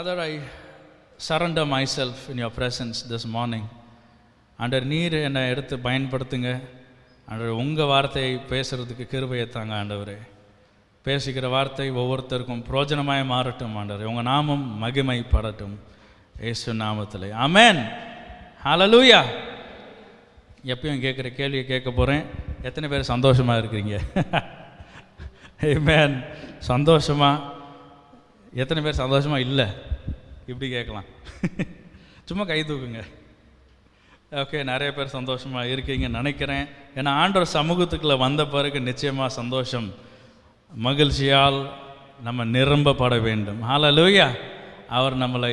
Father, I surrender myself in your presence this morning. ஆண்டவர், நீர் என்னை எடுத்து பயன்படுத்துங்க. ஆண்டவர், உங்கள் வார்த்தையை பேசுகிறதுக்கு கிருபையை தாங்க. ஆண்டவரே, பேசுகிற வார்த்தை ஒவ்வொருத்தருக்கும் பிரோஜனமாய் மாறட்டும். ஆண்டவரே, உங்கள் நாமம் மகிமைப்படட்டும் இயேசு நாமத்தில். ஆமென். ஹல்லேலூயா. எப்பயும் கேட்குற கேள்வியை கேட்க போகிறேன். எத்தனை பேர் சந்தோஷமாக இருக்கிறீங்க? ஆமென். சந்தோஷமாக? எத்தனை பேர் சந்தோஷமாக இல்லை? இப்படி கேட்கலாம். சும்மா கை தூக்குங்க. ஓகே, நிறைய பேர் சந்தோஷமாக இருக்கீங்கன்னு நினைக்கிறேன். ஏன்னா ஆண்டவர் சமூகத்துக்குள்ளே வந்த பிறகு நிச்சயமாக சந்தோஷம் மகிழ்ச்சியால் நம்ம நிரம்பப்பட வேண்டும். ஹல்லேலூயா. அவர் நம்மளை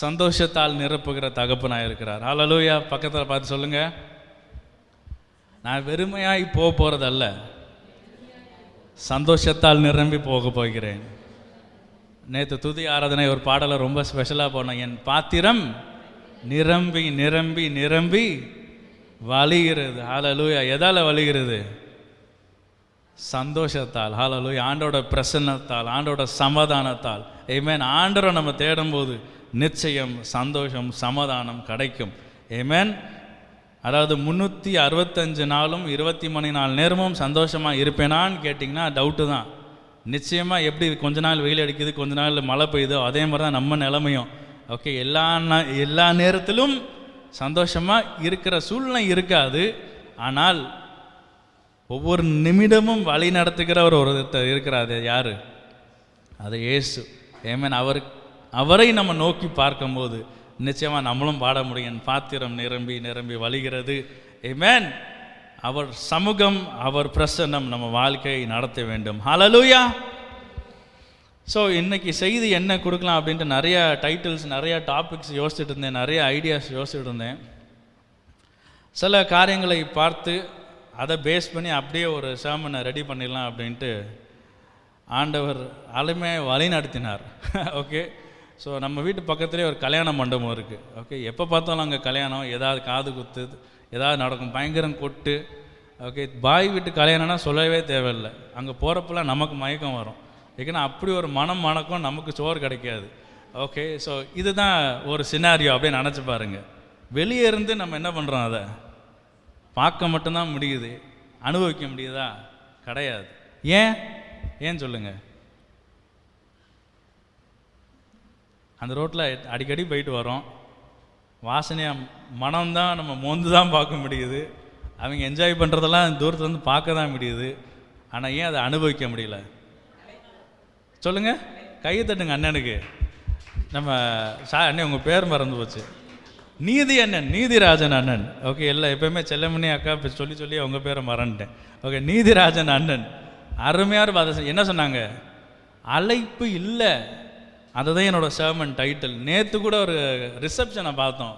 சந்தோஷத்தால் நிரப்புகிற தகப்பனாக இருக்கிறார். ஹல்லேலூயா. பக்கத்தில் பார்த்து சொல்லுங்கள், நான் வெறுமையாய் போக போகிறதல்ல, சந்தோஷத்தால் நிரம்பி போக போகிறேன். நேற்று துதி ஆராதனை ஒரு பாடலை ரொம்ப ஸ்பெஷலாக போனேன். என் பாத்திரம் நிரம்பி நிரம்பி நிரம்பி வழிகிறது. ஹல்லேலூயா. எதால் வழிகிறது? சந்தோஷத்தால். ஹல்லேலூயா. ஆண்டோட பிரசன்னத்தால், ஆண்டோட சமாதானத்தால். ஆமென். ஆண்டவரை நம்ம தேடும்போது நிச்சயம் சந்தோஷம் சமாதானம் கிடைக்கும். ஆமென். அதாவது 365 நாளும் 24 நேரமும் சந்தோஷமாக இருப்பேனான்னு கேட்டிங்கன்னா டவுட்டு தான். நிச்சயமாக எப்படி கொஞ்ச நாள் வெயில் அடிக்குது, கொஞ்ச நாள் மழை பெய்யுதோ, அதே மாதிரி தான் நம்ம நிலைமையும். ஓகே, எல்லா நேரத்திலும் சந்தோஷமாக இருக்கிற சூழ்நிலை இருக்காது. ஆனால் ஒவ்வொரு நிமிடமும் வழி நடத்துகிறவர் ஒருத்தர் இருக்கிறார். அது யார்? அது இயேசு. ஆமென். அவரை நம்ம நோக்கி பார்க்கும்போது நிச்சயமாக நம்மளும் பாட முடியும். பாத்திரம் நிரம்பி நிரம்பி வழிகிறது. ஆமென். அவர் சமூகம், அவர் பிரசன்னம் நம்ம வாழ்க்கையை நடத்த வேண்டும். ஹல்லேலூயா. ஸோ இன்றைக்கி செய்தி என்ன கொடுக்கலாம் அப்படின்ட்டு நிறையா டைட்டில்ஸ், நிறையா டாபிக்ஸ் யோசிச்சுட்டு இருந்தேன், நிறைய ஐடியாஸ் யோசிச்சுட்டு இருந்தேன். சில காரியங்களை பார்த்து அதை பேஸ் பண்ணி அப்படியே ஒரு sermon ரெடி பண்ணிடலாம் அப்படின்ட்டு ஆண்டவர் அருமையாக வழி நடத்தினார். ஓகே, ஸோ நம்ம வீட்டு பக்கத்துலேயே ஒரு கல்யாண மண்டபம் இருக்குது. ஓகே, எப்போ பார்த்தாலும் அங்கே கல்யாணம், ஏதாவது காது குத்து ஏதாவது நடக்கும், பயங்கரம் கொட்டு. ஓகே, பாய் வீட்டு கல்யாணம்னா சொல்லவே தேவையில்லை. அங்கே போகிறப்பெல்லாம் நமக்கு மயக்கம் வரும். ஏன்னா அப்படி ஒரு மணக்கும், நமக்கு சோறு கிடைக்காது. ஓகே, ஸோ இதுதான் ஒரு சினாரியோ. அப்படியே நினச்சி பாருங்கள். வெளியே இருந்து நம்ம என்ன பண்ணுறோம்? அதை பார்க்க மட்டும்தான் முடியுது, அனுபவிக்க முடியுதா? கிடையாது. ஏன் சொல்லுங்கள்? அந்த ரோட்டில் அடிக்கடி போயிட்டு வரோம். வாசனையாக மனம்தான் நம்ம மோந்து தான் பார்க்க முடியுது. அவங்க என்ஜாய் பண்ணுறதெல்லாம் தூரத்துலேருந்து பார்க்க தான் முடியுது. ஆனால் ஏன் அதை அனுபவிக்க முடியல? சொல்லுங்கள். கையை தட்டுங்க அண்ணனுக்கு. நம்ம அண்ணன் உங்கள் பேர் மறந்து போச்சு. நீதி அண்ணன், நீதிராஜன் அண்ணன். ஓகே, எல்லாம் எப்போயுமே செல்லமணி அக்கா சொல்லி உங்கள் பேரை மறந்துட்டேன். ஓகே, நீதிராஜன் அண்ணன் அருமையாக அதை என்ன சொன்னாங்க? அழைப்பு இல்லை. அதுதான் என்னோட sermon டைட்டில். நேற்று கூட ஒரு ரிசப்ஷனை பார்த்தோம்,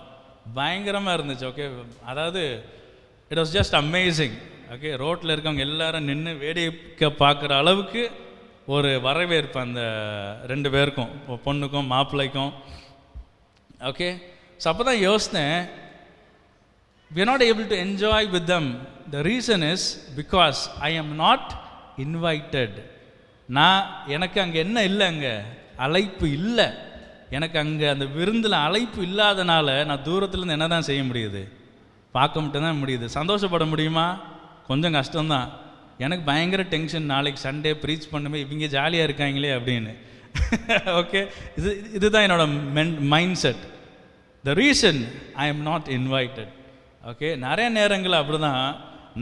பயங்கரமாக இருந்துச்சு. ஓகே, அதாவது it was just amazing. Okay, ரோட்டில் இருக்கவங்க எல்லாரும் நின்று வேடிக்கை பார்க்குற அளவுக்கு ஒரு வரவேற்பு அந்த 2 பேருக்கும், பொண்ணுக்கும் மாப்பிள்ளைக்கும். ஓகே, ஸோ அப்போ தான் யோசித்தேன், we are not able to enjoy with them. The reason is because I am not invited. எனக்கு அங்கே என்ன இல்லை? அங்கே அழைப்பு இல்லை. எனக்கு அங்கே அந்த விருந்தில் அழைப்பு இல்லாதனால நான் தூரத்துலேருந்து என்ன தான் செய்ய முடியுது? பார்க்க மட்டும்தான் முடியுது. சந்தோஷப்பட முடியுமா? கொஞ்சம் கஷ்டம்தான். எனக்கு பயங்கர டென்ஷன். நாளைக்கு சண்டே ப்ரீச் பண்ணுமே, இவங்க ஜாலியாக இருக்காங்களே அப்படின்னு. ஓகே, இதுதான் என்னோட mind set. The reason I am not invited. Okay, நிறைய நேரங்கள் அப்படி தான்,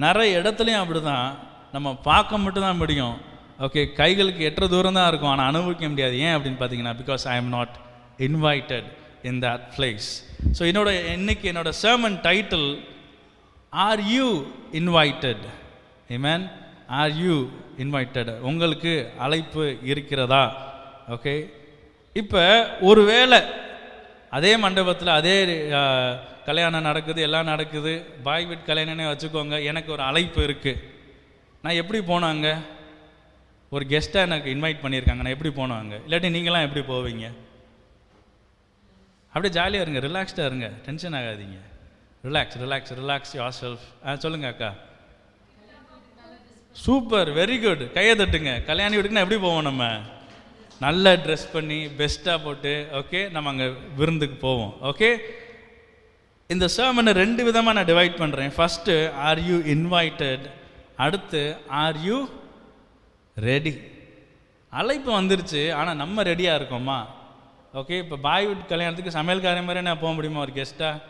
நிறைய இடத்துலையும் அப்படி தான். நம்ம பார்க்க மட்டும்தான் முடியும். ஓகே, கைகளுக்கு எட்டுற தூரம் தான் இருக்கும், ஆனால் அனுபவிக்க முடியாது. ஏன் அப்படின்னு பார்த்தீங்கன்னா, because I am not invited in that place. So இன்னைக்கு என்னோட sermon title, R you invited? Amen. R you invited? உங்களுக்கு அழைப்பு இருக்கிறதா? ஓகே, இப்போ ஒருவேளை அதே மண்டபத்தில் அதே கல்யாணம் நடக்குது, எல்லாம் நடக்குது, பாய் வீட்டு கல்யாணம்னே வச்சுக்கோங்க. எனக்கு ஒரு அழைப்பு இருக்குது. நான் எப்படி போனாங்க? ஒரு கெஸ்ட்டாக எனக்கு இன்வைட் பண்ணியிருக்காங்க, நான் எப்படி போனாங்க? இல்லாட்டி நீங்களாம் எப்படி போவீங்க? அப்படியே ஜாலியாக இருங்க, ரிலாக்ஸ்டாக இருங்க, டென்ஷன் ஆகாதீங்க. Relax your self. சொல்லுங்கள் அக்கா. Super, very good. கையை தட்டுங்க. கல்யாணி வீட்டுக்குன்னா எப்படி போவோம் நம்ம? நல்லா ட்ரெஸ் பண்ணி பெஸ்ட்டாக போட்டு ஓகே நம்ம அங்கே விருந்துக்கு போவோம். ஓகே, இந்த சர்மனை 2 விதமாக நான் டிவைட் பண்ணுறேன். First, R you invited? அடுத்து, ஆர் யூ ரெடி? அழைப்பு வந்துருச்சு, ஆனால் நம்ம ரெடியாக இருக்கோமா? ஓகே, இப்போ பாய் வீட்டு கல்யாணத்துக்கு சமையல்காரன் மாதிரி நான் போக முடியுமா? ஒரு கெஸ்ட்டாக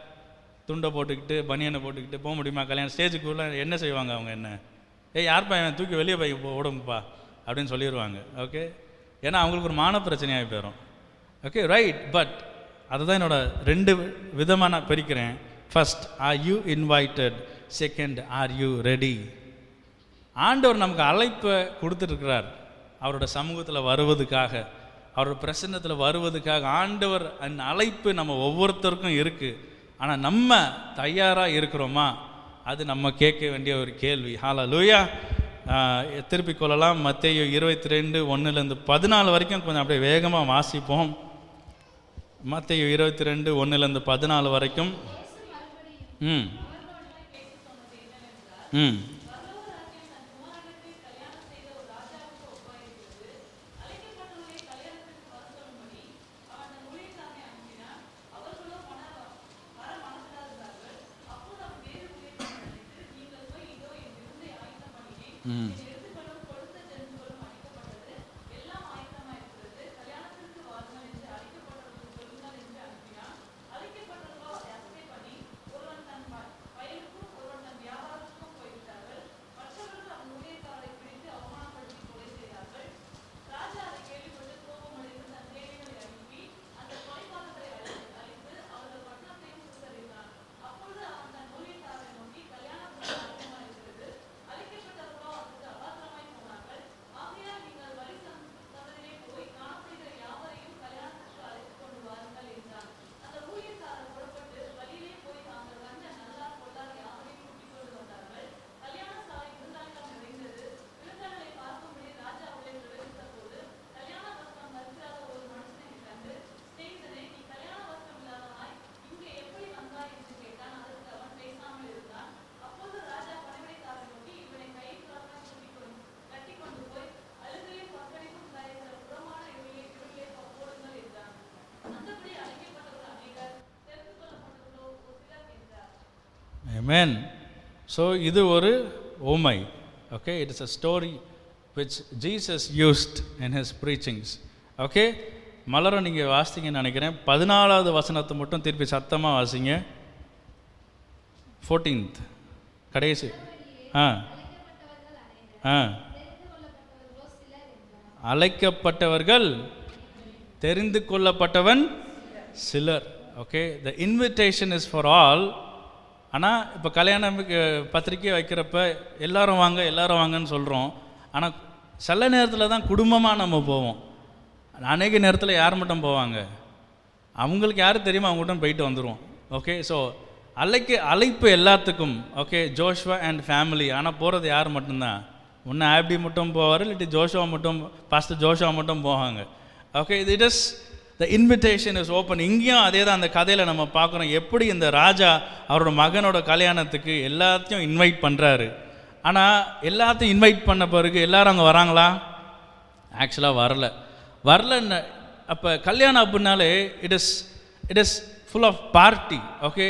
துண்டை போட்டுக்கிட்டு பனியனை போட்டுக்கிட்டு போக முடியுமா? கல்யாணம் ஸ்டேஜுக்குள்ளே என்ன செய்வாங்க அவங்க? என்ன, யார் பையன் தூக்கி வெளியே போய் ஓடுங்கப்பா அப்படின்னு சொல்லிடுவாங்க. ஓகே, ஏன்னா அவங்களுக்கு ஒரு மான பிரச்சனையாகி போயிடும். Okay, right. பட் அதுதான் என்னோட 2 விதமாக நான் பிரிக்கிறேன். First, R you invited? Second, R you ready? ஆண்டவர் நமக்கு அழைப்பை கொடுத்துட்ருக்கிறார், அவரோட சமூகத்தில் வருவதுக்காக, அவரோட பிரசன்னத்தில் வருவதுக்காக. ஆண்டவர் அந்த அழைப்பு நம்ம ஒவ்வொருத்தருக்கும் இருக்குது. ஆனால் நம்ம தயாராக இருக்கிறோமா? அது நம்ம கேட்க வேண்டிய ஒரு கேள்வி. ஹல்லேலூயா. திருப்பிக் கொள்ளலாம். மத்தேயு 22:1-14 வரைக்கும் கொஞ்சம் அப்படியே வேகமாக வாசிப்போம். மத்தேயு 22:1-14 வரைக்கும். ம் ம் ம் Amen. So இது ஒரு ஓமை. Okay, it is a story which Jesus used in his preachings. Okay, மலரும் நீங்கள் வாசிங்கன்னு நினைக்கிறேன். 14வது வசனத்தை மட்டும் திருப்பி சத்தமாக வாசிங்க. 14th கடைசி. அழைக்கப்பட்டவர்கள் தெரிந்து கொள்ளப்பட்டவன் சிலர். Okay, the invitation is for all. ஆனால் இப்போ கல்யாண பத்திரிக்கை வைக்கிறப்ப எல்லாரும் வாங்க எல்லாரும் வாங்கன்னு சொல்கிறோம். ஆனால் சில நேரத்தில் தான் குடும்பமாக நம்ம போவோம். அநேக நேரத்தில் யார் மட்டும் போவாங்க? அவங்களுக்கு யார் தெரியுமோ அவங்ககிட்ட போயிட்டு வந்துடுவோம். ஓகே, ஸோ அழைப்பு எல்லாத்துக்கும். Okay, Joshua and family. ஆனால் போகிறது யார் மட்டும்தான்? ஒன்று ஆப்டி மட்டும் போவார், இல்லாட்டி ஜோஷுவா மட்டும், பாஸ்டர் ஜோஷுவா மட்டும் போவாங்க. Okay, it is the invitation is open. இங்கேயும் அதே தான் அந்த கதையில் நம்ம பார்க்குறோம். எப்படி இந்த ராஜா அவரோட மகனோட கல்யாணத்துக்கு எல்லாத்தையும் இன்வைட் பண்ணுறாரு. ஆனால் எல்லாத்தையும் இன்வைட் பண்ண பிறகு எல்லாரும் அங்கே வராங்களா? ஆக்சுவலாக வரலன்னு. அப்போ கல்யாணம் அப்படின்னாலே it is full of party. Okay,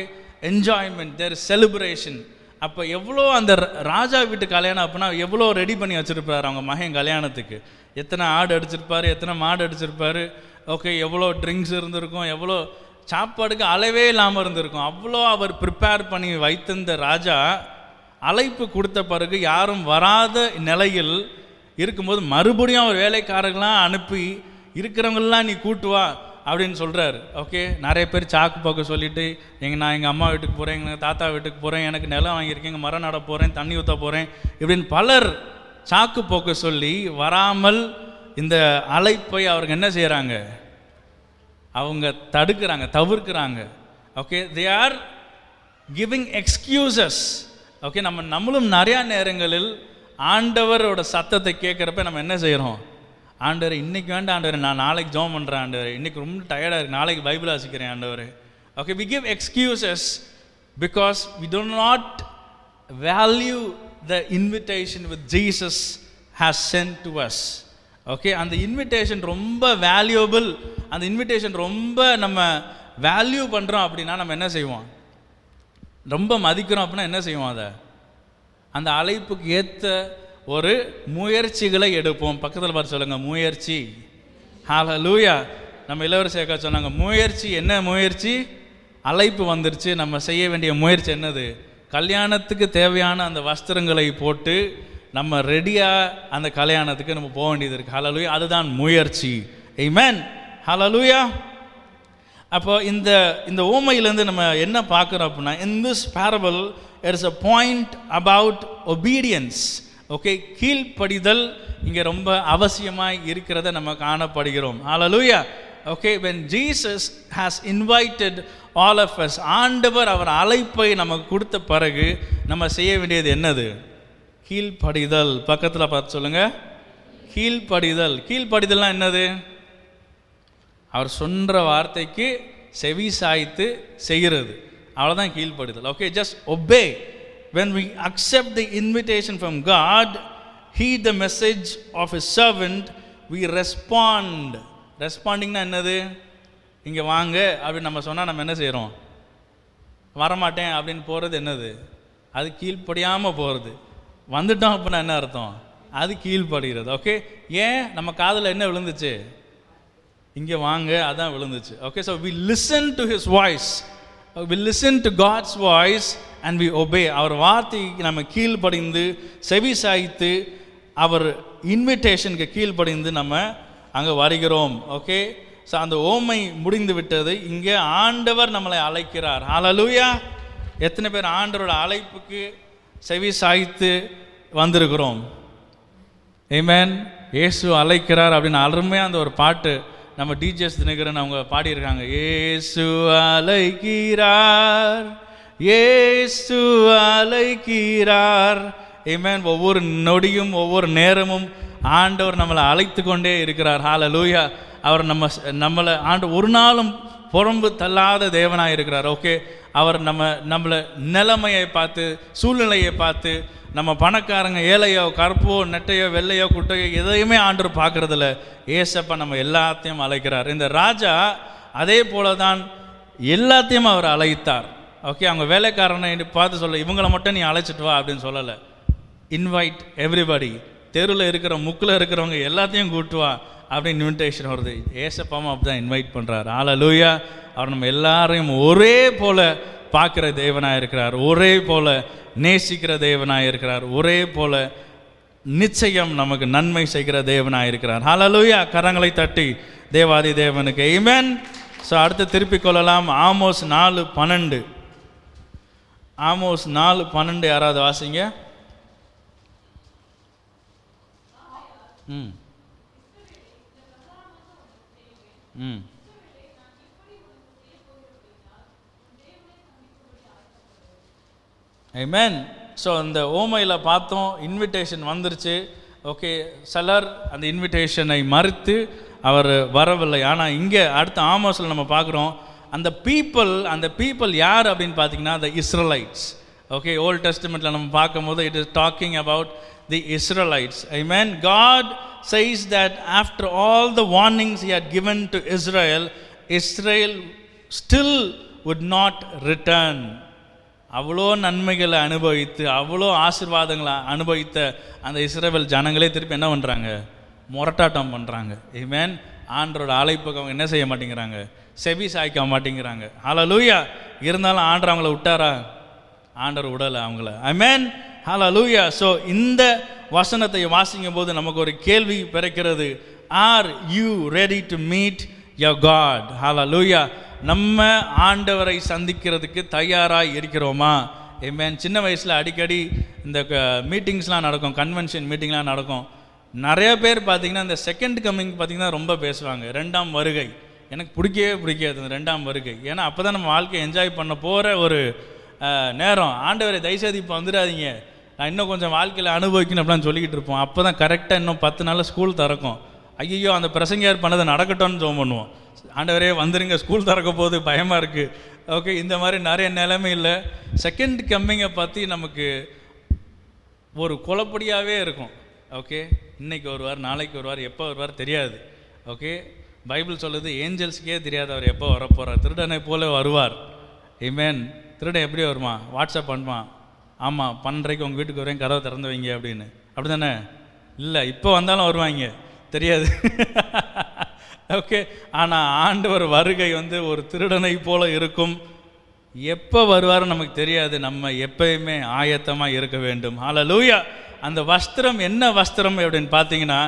enjoyment, there is celebration. அப்போ எவ்வளோ அந்த ராஜா வீட்டு கல்யாணம் அப்படின்னா எவ்வளோ ரெடி பண்ணி வச்சுருப்பார் அவங்க மகன் கல்யாணத்துக்கு. எத்தனை ஆடு அடிச்சிருப்பார், எத்தனை மாடு அடிச்சிருப்பார். ஓகே, எவ்வளோ ட்ரிங்க்ஸ் இருந்திருக்கும், எவ்வளோ சாப்பாடுக்கு அளவே இல்லாமல் இருந்திருக்கும். அவ்வளோ அவர் ப்ரிப்பேர் பண்ணி வைத்திருந்த ராஜா அழைப்பு கொடுத்த பிறகு யாரும் வராத நிலையில் இருக்கும்போது மறுபடியும் அவர் வேலைக்காரர்களாம் அனுப்பி இருக்கிறவங்களாம் நீ கூட்டு வா அப்படின்னு சொல்கிறாரு. ஓகே, நிறைய பேர் சாக்கு போக்க சொல்லிவிட்டு நான் எங்கள் அம்மா வீட்டுக்கு போகிறேன், எங்கள் தாத்தா வீட்டுக்கு போகிறேன், எனக்கு நிலம் வாங்கியிருக்கேன், மரம் நட போகிறேன், தண்ணி ஊற்ற போகிறேன், இப்படின்னு பலர் சாக்கு போக்க சொல்லி வராமல் இந்த அழைப்பை அவருக்கு என்ன செய்கிறாங்க? அவங்க தடுக்கிறாங்க, தவிர்க்கிறாங்க. Okay, they are giving excuses. Okay, நம்மளும் நிறையா நேரங்களில் ஆண்டவரோட சத்தத்தை கேட்குறப்ப நம்ம என்ன செய்கிறோம்? ஆண்டவர் இன்றைக்கி வேண்டாம் ஆண்டவர், நான் நாளைக்கு ஜெபம் பண்ணுறேன் ஆண்டவர், இன்றைக்கி ரொம்ப டயர்டாக இருக்குது, நாளைக்கு பைபிள் வாசிக்கிறேன் ஆண்டவர். Okay, we give excuses because we do not value the invitation which Jesus has sent to us. Okay, அந்த இன்விடேஷன் ரொம்ப வேல்யூபிள், அந்த இன்விடேஷன் ரொம்ப நம்ம வேல்யூ பண்ணுறோம் அப்படின்னா நம்ம என்ன செய்வோம்? ரொம்ப மதிக்கிறோம் அப்படின்னா என்ன செய்வோம்? அதை அந்த அழைப்புக்கு ஏற்ற ஒரு முயற்சிகளை எடுப்போம். பக்கத்தில் பார்த்து சொல்லுங்கள், முயற்சி. ஹல்லேலூயா. நம்ம இளவரசியக்கா சொன்னாங்க, முயற்சி. என்ன முயற்சி? அழைப்பு வந்துருச்சு, நம்ம செய்ய வேண்டிய முயற்சி என்னது? கல்யாணத்துக்கு தேவையான அந்த வஸ்திரங்களை போட்டு நம்ம ரெடியாக அந்த கல்யாணத்துக்கு நம்ம போக வேண்டியது இருக்குது. ஹல்லேலூயா. அதுதான் முயற்சி. ஆமென். ஹல்லேலூயா. அப்போ இந்த ஓமையிலேருந்து நம்ம என்ன பார்க்குறோம் அப்படின்னா, in this parable there is a point about obedience. Okay, கீழ்ப்படிதல் இங்கே ரொம்ப அவசியமாக இருக்கிறத நம்ம காணப்படுகிறோம். ஹல்லேலூயா. Okay, when Jesus has invited all of us, ஆண்டவர் அவர் அழைப்பை நமக்கு கொடுத்த பிறகு நம்ம செய்ய வேண்டியது என்னது? கீழ்ப்படிதல். பக்கத்தில் பார்த்து சொல்லுங்க, கீழ்ப்படிதல். கீழ்ப்படிதல்னா என்னது? அவர் சொல்கிற வார்த்தைக்கு செவி சாய்த்து செய்கிறது, அவ்வளோதான் கீழ்ப்படிதல். Okay, just obey. when we accept the invitation from God, heed the message of his servant, we respond. ரெஸ்பாண்டிங்னா என்னது? இங்கே வாங்க அப்படின்னு நம்ம சொன்னால் நம்ம என்ன செய்கிறோம்? வரமாட்டேன் அப்படின்னு போகிறது என்னது? அது கீழ்ப்படியாமல் போகிறது. வந்துட்டோம் அப்படின்னா என்ன அர்த்தம்? அது கீழ்ப்படுகிறது. ஓகே, ஏன்? நம்ம காதில் என்ன விழுந்துச்சு? இங்கே வாங்க, அதான் விழுந்துச்சு. Okay, so we listen to his voice, we listen to God's voice and we obey. அவர் வார்த்தைக்கு நம்ம கீழ்ப்படிந்து செவி சாய்த்து அவர் இன்விடேஷனுக்கு கீழ்ப்படிந்து நம்ம அங்கே வருகிறோம். ஓகே, ஸோ அந்த ஓமை முடிந்து விட்டது. இங்கே ஆண்டவர் நம்மளை அழைக்கிறார். ஹல்லேலூயா. எத்தனை பேர் ஆண்டவரோட அழைப்புக்கு செவி சாய்த்து வந்திருக்கிறோம்? ஆமென். இயேசு அழைக்கிறார் அப்படின்னு அருமையாக அந்த ஒரு பாட்டு நம்ம டிஜிஎஸ் தினகரன் அவங்க பாடியிருக்காங்க. இயேசு அழைக்கிறார், இயேசு அழைக்கிறார். ஆமென். ஒவ்வொரு நொடியும் ஒவ்வொரு நேரமும் ஆண்டவர் நம்மளை அழைத்து கொண்டே இருக்கிறார். ஹல்லேலூயா. அவர் நம்மளை ஒரு நாளும் புறம்பு தள்ளாத தேவனாக இருக்கிறார். ஓகே, அவர் நம்மளை நிலைமையை பார்த்து, சூழ்நிலையை பார்த்து, நம்ம பணக்காரங்க ஏழையோ கருப்போ நெட்டையோ வெள்ளையோ குட்டையோ எதையுமே ஆண்டவர் பார்க்குறதில்ல. ஏசப்பா நம்ம எல்லாத்தையும் அழைக்கிறார். இந்த ராஜா அதே போல தான் எல்லாத்தையும் அவர் அழைத்தார். ஓகே, அவங்க வேலைக்காரனை பார்த்து சொல்ல, இவங்களை மட்டும் நீ அழைச்சிட்டு வா அப்படின்னு சொல்லலை. Invite everybody. தெருவில் இருக்கிற முக்கில் இருக்கிறவங்க எல்லாத்தையும் கூட்டு வா அப்படின்னு இன்விடேஷன் வருது. ஏசப்பாவும் அப்படி தான் இன்வைட் பண்ணுறாரு. ஹல்லேலூயா. அவர் நம்ம எல்லாரையும் ஒரே போல பார்க்குற தேவனாக இருக்கிறார், ஒரே போல நேசிக்கிற தேவனாக இருக்கிறார், ஒரே போல நிச்சயம் நமக்கு நன்மை செய்கிற தேவனாக இருக்கிறார். ஹல்லேலூயா. கரங்களை தட்டி தேவாதி தேவனுக்கு ஆமென். ஸோ அடுத்து திருப்பிக் கொள்ளலாம். ஆமோஸ் 4:12. ஆமோஸ் 4:12 யாராவது வாசிங்க. ம் ம் ஆமென். ஸோ இந்த ஓமையில் பார்த்தோம், இன்விடேஷன் வந்துருச்சு. ஓகே, சிலர் அந்த இன்விடேஷனை மறுத்து அவர் வரவில்லை. ஆனால் இங்கே அடுத்த ஆமோஸில் நம்ம பார்க்குறோம், அந்த பீப்புள் யார் அப்படின்னு பார்த்தீங்கன்னா the Israelites. ஓகே, ஓல்ட் டெஸ்டமெண்ட்டில் நம்ம பார்க்கும்போது it is talking about the Israelites. Amen. God says that after all the warnings he had given to Israel, Israel still would not return. அவ்வளோ நன்மைகளை அனுபவித்து, அவ்வளோ ஆசீர்வாதங்களை அனுபவித்த அந்த இஸ்ரவேல் ஜனங்களே திருப்பி என்ன பண்ணுறாங்க? முரட்டாட்டம் பண்ணுறாங்க. ஆமென். ஆண்டவரோட அழைப்புக்கு அவங்க என்ன செய்ய மாட்டேங்கிறாங்க? செவி சாய்க்க மாட்டேங்கிறாங்க. ஹல்லேலூயா. இருந்தாலும் ஆண்டவர் அவங்கள விட்டாரா? ஆண்டவர் விடலை அவங்கள. ஆமென். ஹல்லேலூயா. ஸோ இந்த வசனத்தை வாசிக்கும் போது நமக்கு ஒரு கேள்வி பிறக்கிறது. Are you ready to meet your God? ஹல்லேலூயா. நம்ம ஆண்டவரை சந்திக்கிறதுக்கு தயாராக இருக்கிறோமா? ஆமென். சின்ன வயசில் அடிக்கடி இந்த மீட்டிங்ஸ்லாம் நடக்கும், கன்வென்ஷன் மீட்டிங்லாம் நடக்கும். நிறைய பேர் பார்த்திங்கன்னா இந்த செகண்ட் கம்மிங் பார்த்திங்கன்னா ரொம்ப பேசுவாங்க. 2ஆம் வருகை எனக்கு பிடிக்காது இந்த 2ஆம் வருகை. ஏன்னா அப்போ தான் நம்ம வாழ்க்கையை என்ஜாய் பண்ண போகிற ஒரு நேரம். ஆண்டவரை தயவுசெய்து இப்போ வந்துடாதீங்க, நான் இன்னும் கொஞ்சம் வாழ்க்கையில் அனுபவிக்கணும் அப்படிலாம் சொல்லிக்கிட்டு இருப்போம். அப்போ தான் கரெக்டாக இன்னும் 10 நாளில் ஸ்கூல் திறக்கும். ஐயோ அந்த பிரசங்கியார் பண்ணதை நடக்கட்டும்னு ஜெபம் பண்ணுவோம். ஆண்டவரே வந்துருங்க, ஸ்கூல் திறக்க போது பயமாக இருக்குது. ஓகே, இந்த மாதிரி நிறைய நிலைமையில் செகண்ட் கம்மிங்கை பற்றி நமக்கு ஒரு குழப்படியாகவே இருக்கும். ஓகே, இன்னைக்கு வருவார், நாளைக்கு வருவார், எப்போ வருவார் தெரியாது. ஓகே, பைபிள் சொல்லுது ஏஞ்சல்ஸுக்கே தெரியாது அவர் எப்போ வரப்போகிறார். திருடனை போல வருவார். ஆமென். திருடன் எப்படி வருமா? வாட்ஸ்அப் பண்ணுவான், ஆமாம் 12:30 உங்கள் வீட்டுக்கு வரேன், கதவை திறந்து வைங்க அப்படின்னு. அப்படி தானே? இல்லை, இப்போ வந்தாலும் வருவாங்க, தெரியாது. ஓகே, ஆனால் ஆண்டவர் வருகை ஒரு திருடனை போல இருக்கும். எப்போ வருவாரும் நமக்கு தெரியாது. நம்ம எப்பயுமே ஆயத்தமாக இருக்க வேண்டும். ஹல்லேலூயா. அந்த வஸ்திரம் என்ன வஸ்திரம் அப்படின்னு பார்த்தீங்கன்னா,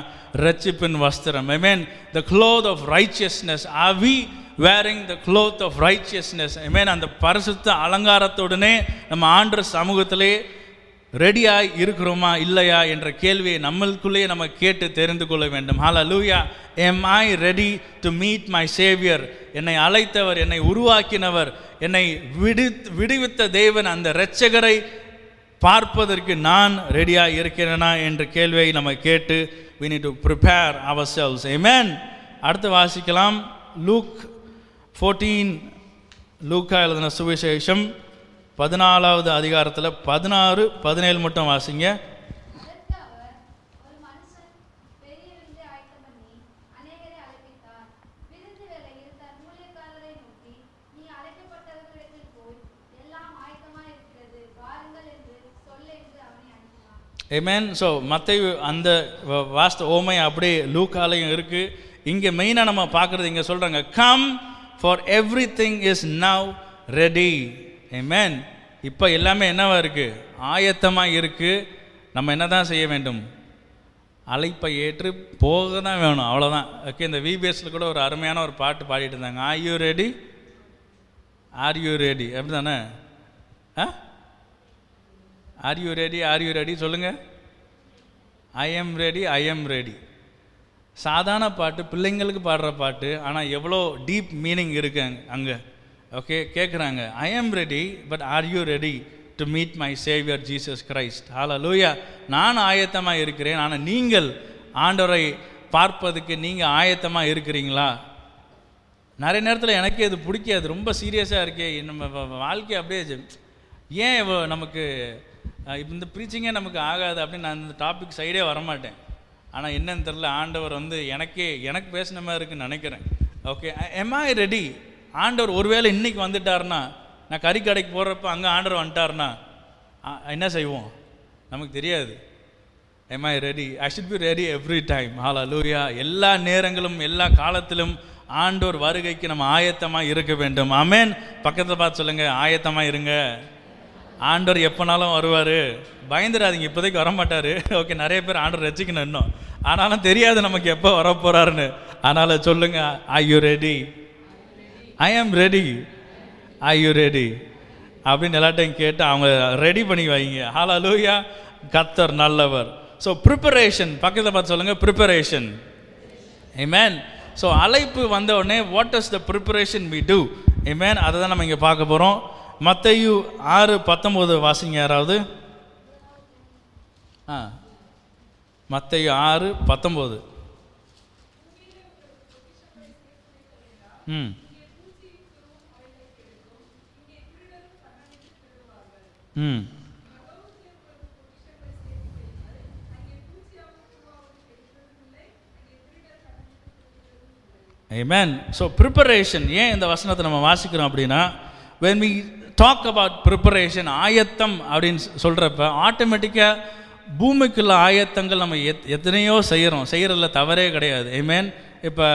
ரட்சிப்பின் வஸ்திரம். ஐ மீன் the cloth of righteousness. Are we wearing the cloth of righteousness? ஐ மீன் அந்த பரிசுத்த அலங்காரத்துடனே நம்ம ஆண்டவர் சமூகத்திலே ரெடியாய் இருக்கிறோமா இல்லையா என்ற கேள்வியை நம்மளுக்குள்ளேயே நம்ம கேட்டு தெரிந்து கொள்ள வேண்டும். ஹல்லேலூயா. am I ready to meet my savior? என்னை அழைத்தவர், என்னை உருவாக்கினவர், என்னை விடுவித்த தேவன், அந்த இரட்சகரை பார்ப்பதற்கு நான் ரெடியாக இருக்கிறேனா என்ற கேள்வியை நம்ம கேட்டு we need to prepare ourselves. Amen. அடுத்து வாசிக்கலாம் லூக் 14. லூக்கா எழுதின சுவிசேஷம் 14வது அதிகாரத்தில் 16, 17 மட்டும் வாசிங்க. Amen. ஸோ மத்தேயு அந்த வாஸ்த ஓமை அப்படியே லூக்காலையும் இருக்குது. இங்கே மெயினாக நம்ம பார்க்குறது, இங்கே சொல்கிறாங்க come for everything is now ready. Amen. இப்போ எல்லாமே என்னவா இருக்குது? ஆயத்தமாக இருக்குது. நம்ம என்ன தான் செய்ய வேண்டும்? அழைப்பை ஏற்று போக தான் வேணும், அவ்வளோதான். ஓகே, இந்த விபிஎஸ்ல கூட ஒரு அருமையான ஒரு பாட்டு பாடிட்டு இருந்தாங்க. Are you ready, are you ready, அப்படி தானே? Are you ready, are you ready சொல்லுங்கள். I am ready, I am ready. சாதாரண பாட்டு, பிள்ளைங்களுக்கு பாடுற பாட்டு, ஆனால் எவ்வளோ டீப் மீனிங் இருக்கு அங்கே. ஓகே, கேட்குறாங்க I am ready, but are you ready to meet my saviour Jesus Christ? ஹல்லேலூயா. நான் ஆயத்தமாக இருக்கிறேன், ஆனால் நீங்கள் ஆண்டவரை பார்ப்பதுக்கு நீங்கள் ஆயத்தமாக இருக்கிறீங்களா? நிறைய நேரத்தில் எனக்கே இது பிடிக்காது, ரொம்ப சீரியஸாக இருக்கே நம்ம வாழ்க்கை, அப்படியே ஏன் நமக்கு இந்த ப்ரீச்சிங்கே நமக்கு ஆகாது அப்படின்னு நான் இந்த டாபிக் சைடே வரமாட்டேன். ஆனால் என்னன்னு தெரில, ஆண்டவர் எனக்கு பேசின மாதிரி இருக்குன்னு நினைக்கிறேன். Okay, am I ready? ஆண்டவர் ஒருவேளை இன்றைக்கி வந்துட்டார்னா, நான் கறி கடைக்கு போடுறப்ப அங்கே ஆண்டவர் வந்துட்டார்னா என்ன செய்வோம் நமக்கு தெரியாது. am I ready? I should be ready every time. ஹல்லேலூயா. எல்லா நேரங்களும் எல்லா காலத்திலும் ஆண்டவர் வருகைக்கு நம்ம ஆயத்தமாக இருக்க வேண்டும். ஆமென். பக்கத்தில் பார்த்து சொல்லுங்கள், ஆயத்தமாக இருங்க. ஆண்டவர் எப்போனாலும் வருவார், பயந்துடாதீங்க. இப்போதைக்கு வரமாட்டார். ஓகே, நிறைய பேர் ஆண்டவர் ரசிக்கணும் இன்னும், ஆனாலும் தெரியாது நமக்கு எப்போ வர போகிறாருன்னு. அதனால் சொல்லுங்கள், I you ready? I am ready. I you ready அப்படின்னு எல்லாட்டையும் கேட்டு அவங்க ரெடி பண்ணி வைங்க. ஹல்லேலூயா. கர்த்தர் நல்லவர். ஸோ ப்ரிப்பரேஷன், பக்கத்தில் பார்த்து சொல்லுங்கள், ப்ரிப்பரேஷன். ஆமென். ஸோ அழைப்பு வந்த உடனே what is the preparation we do? ஆமென். அதை தான் நம்ம இங்கே பார்க்க போகிறோம். மத்தேயு 6:19 வாசிங்க யாராவது. மத்தேயு 6:19. Amen. ஸோ ப்ரிப்பரேஷன் ஏன் இந்த வசனத்தை நம்ம வாசிக்கிறோம் அப்படின்னா, when we talk about preparation, ஆயத்தம் அப்படின்னு சொல்கிறப்ப ஆட்டோமேட்டிக்காக பூமிக்குள்ள ஆயத்தங்கள் நம்ம எத்தனையோ செய்கிறதில்ல, தவறே கிடையாது. ஆமென். இப்போ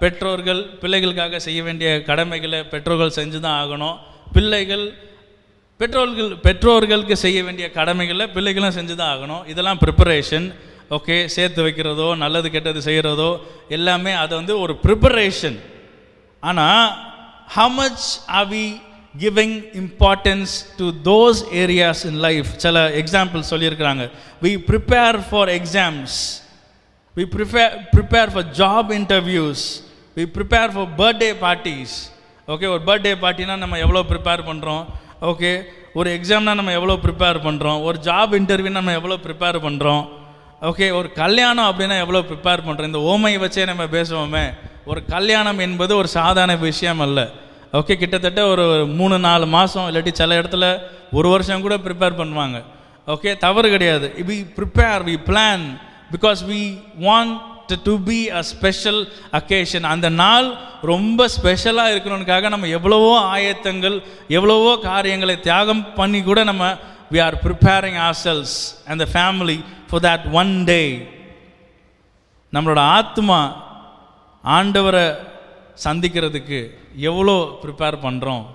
பெற்றோர்கள் பிள்ளைகளுக்காக செய்ய வேண்டிய கடமைகளை பெற்றோர்கள் செஞ்சு தான் ஆகணும். பெற்றோர்களுக்கு செய்ய வேண்டிய கடமைகளை பிள்ளைகளும் செஞ்சு தான் ஆகணும். இதெல்லாம் ப்ரிப்பரேஷன். ஓகே, சேர்த்து வைக்கிறதோ நல்லது கெட்டது செய்கிறதோ எல்லாமே அது ஒரு ப்ரிப்பரேஷன். ஆனால் how much are we giving importance to those areas in life? சில எக்ஸாம்பிள் சொல்லியிருக்கிறாங்க. we prepare for exams, we prepare for job interviews, we prepare for birthday parties. Okay, ஒரு பர்த்டே பார்ட்டினா நம்ம எவ்வளோ ப்ரிப்பேர் பண்ணுறோம். ஓகே, ஒரு எக்ஸாம்னா நம்ம எவ்வளோ ப்ரிப்பேர் பண்ணுறோம். ஒரு ஜாப் இன்டர்வியூனா நம்ம எவ்வளோ ப்ரிப்பேர் பண்ணுறோம். ஓகே, ஒரு கல்யாணம் அப்படின்னா எவ்வளோ ப்ரிப்பேர் பண்ணுறோம். இந்த ஓமையை வச்சே நம்ம பேசுவோமே, ஒரு கல்யாணம் என்பது ஒரு சாதாரண விஷயம் அல்ல. ஓகே, கிட்டத்தட்ட ஒரு 3-4 மாதம், இல்லாட்டி சில இடத்துல 1 வருஷம் கூட ப்ரிப்பேர் பண்ணுவாங்க. ஓகே, தவறு கிடையாது. We prepare, we plan, because we want to be a special occasion. அந்த நாள் ரொம்ப ஸ்பெஷலாக இருக்கணும்னுக்காக நம்ம எவ்வளவோ ஆயத்தங்கள், எவ்வளவோ காரியங்களை தியாகம் பண்ணி கூட நம்ம we are preparing ourselves and the family for that one day. நம்மளோட ஆத்மா ஆண்டவரை சந்திக்கிறதுக்கு எவ்வளோ ப்ரிப்பேர் பண்ணுறோம்.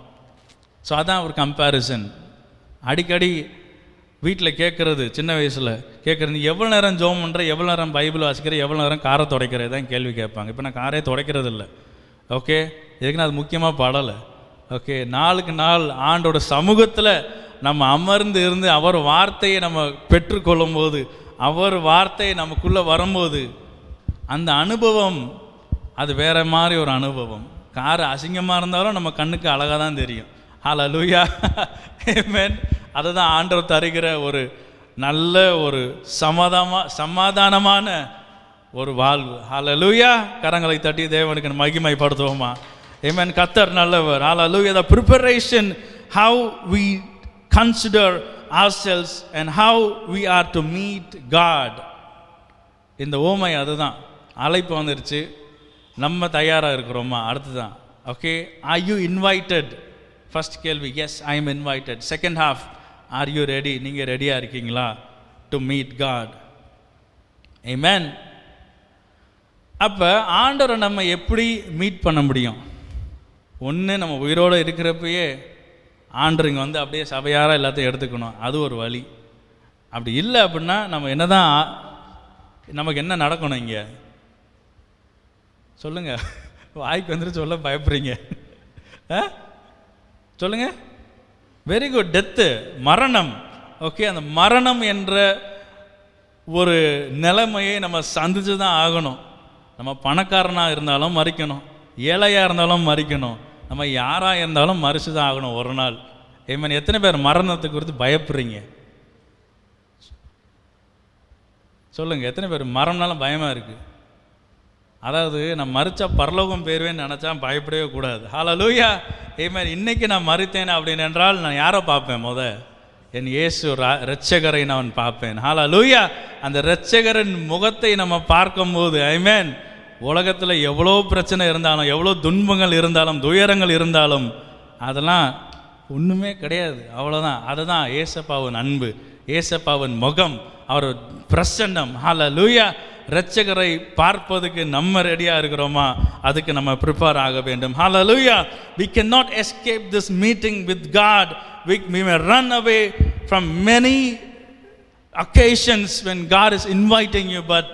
ஸோ அதான் ஒரு கம்பேரிசன். அடிக்கடி வீட்டில் கேட்குறது, சின்ன வயசில் கேட்குறது, நீ எவ்வளோ நேரம் ஜோம் பண்ணுற, எவ்வளோ நேரம் பைபிள் வாசிக்கிற, எவ்வளோ நேரம் காரை துடைக்கிறது தான் கேள்வி கேட்பாங்க. இப்போ நான் காரே துடைக்கிறது இல்லை. ஓகே, எதுக்குன்னா அது முக்கியமாக படலை. ஓகே, நாளுக்கு நாள் ஆண்டோட சமூகத்தில் நம்ம அமர்ந்து இருந்து அவர் வார்த்தையை நம்ம பெற்றுக்கொள்ளும் போது, அவர் வார்த்தை நமக்குள்ளே வரும்போது அந்த அனுபவம் அது வேறு மாதிரி ஒரு அனுபவம். கார் அசிங்கமாக இருந்தாலும் நம்ம கண்ணுக்கு அழகாக தான் தெரியும். ஹல்லேலூயா, ஆமென். அதுதான் ஆண்டவர் தருகிற ஒரு நல்ல ஒரு சமாதானமான ஒரு வாழ்வு. ஹல்லேலூயா. கரங்களை தட்டி தேவனுக்கு மகிமைப்படுத்துவோமா. ஆமென். கர்த்தர் நல்லவர். ஹல்லேலூயா. The preparation, how we consider ourselves and how we are to meet God. இந்த ஓமை அதுதான். அழைப்பு வந்துருச்சு, நம்ம தயாராக இருக்கிறோமா? அடுத்துதான். Okay, are you invited? First கேள்வி, yes I am invited. Second half, are you ready? நீங்கள் ரெடியாக இருக்கீங்களா டு மீட் காட்? ஆமென். அப்போ ஆண்டவரை நம்ம எப்படி மீட் பண்ண முடியும்? ஒன்று, நம்ம உயிரோடு இருக்கிறப்பயே ஆண்டவர் இங்கே வந்து அப்படியே சபையாராக எல்லாத்தையும் எடுத்துக்கணும், அது ஒரு வழி. அப்படி இல்லை அப்படின்னா நம்ம என்ன தான், நமக்கு என்ன நடக்கணும்? இங்கே சொல்லுங்கள், வாய்க்கு வந்துட்டு சொல்ல பயப்படுறீங்க. சொல்லுங்க. Very good. டெத்து, மரணம். ஓகே, அந்த மரணம் என்ற ஒரு நிலைமையை நம்ம சந்திச்சு தான் ஆகணும். நம்ம பணக்காரனாக இருந்தாலும் மறிக்கணும், ஏழையாக இருந்தாலும் மறிக்கணும், நம்ம யாராக இருந்தாலும் மறிச்சு தான் ஆகணும் ஒரு நாள். ஆமென். எத்தனை பேர் மரணத்தை குறித்து பயப்படுறீங்க? சொல்லுங்கள். எத்தனை பேர் மரணம்னாலும் பயமாக இருக்குது? அதாவது நான் மறிச்சா பரலோகம் போயிருவேன்னு நினச்சா பயப்படவே கூடாது. ஹல்லேலூயா, ஆமென். இன்றைக்கி நான் மறித்தேன் அப்படின்னு என்றால் நான் யாரை பார்ப்பேன்? என் இயேசு இரட்சகரை நான் பார்ப்பேன். ஹல்லேலூயா. அந்த இரட்சகரின் முகத்தை நம்ம பார்க்கும்போது, ஆமென், உலகத்தில் எவ்வளோ பிரச்சனை இருந்தாலும், எவ்வளோ துன்பங்கள் இருந்தாலும், துயரங்கள் இருந்தாலும் அதெல்லாம் ஒன்றுமே கிடையாது. அவ்வளோதான். அதுதான் ஏசப்பாவின் அன்பு, ஏசப்பாவின் முகம், அவர் பிரசன்னம். ஹல்லேலூயா. இரட்சகரை பார்ப்பதுக்கு நம்ம ரெடியாக இருக்கிறோமா? அதுக்கு நம்ம ப்ரிப்பேர் ஆக வேண்டும். ஹல்லேலூயா. We cannot escape this meeting with God. We may run away from many occasions when God is inviting you, but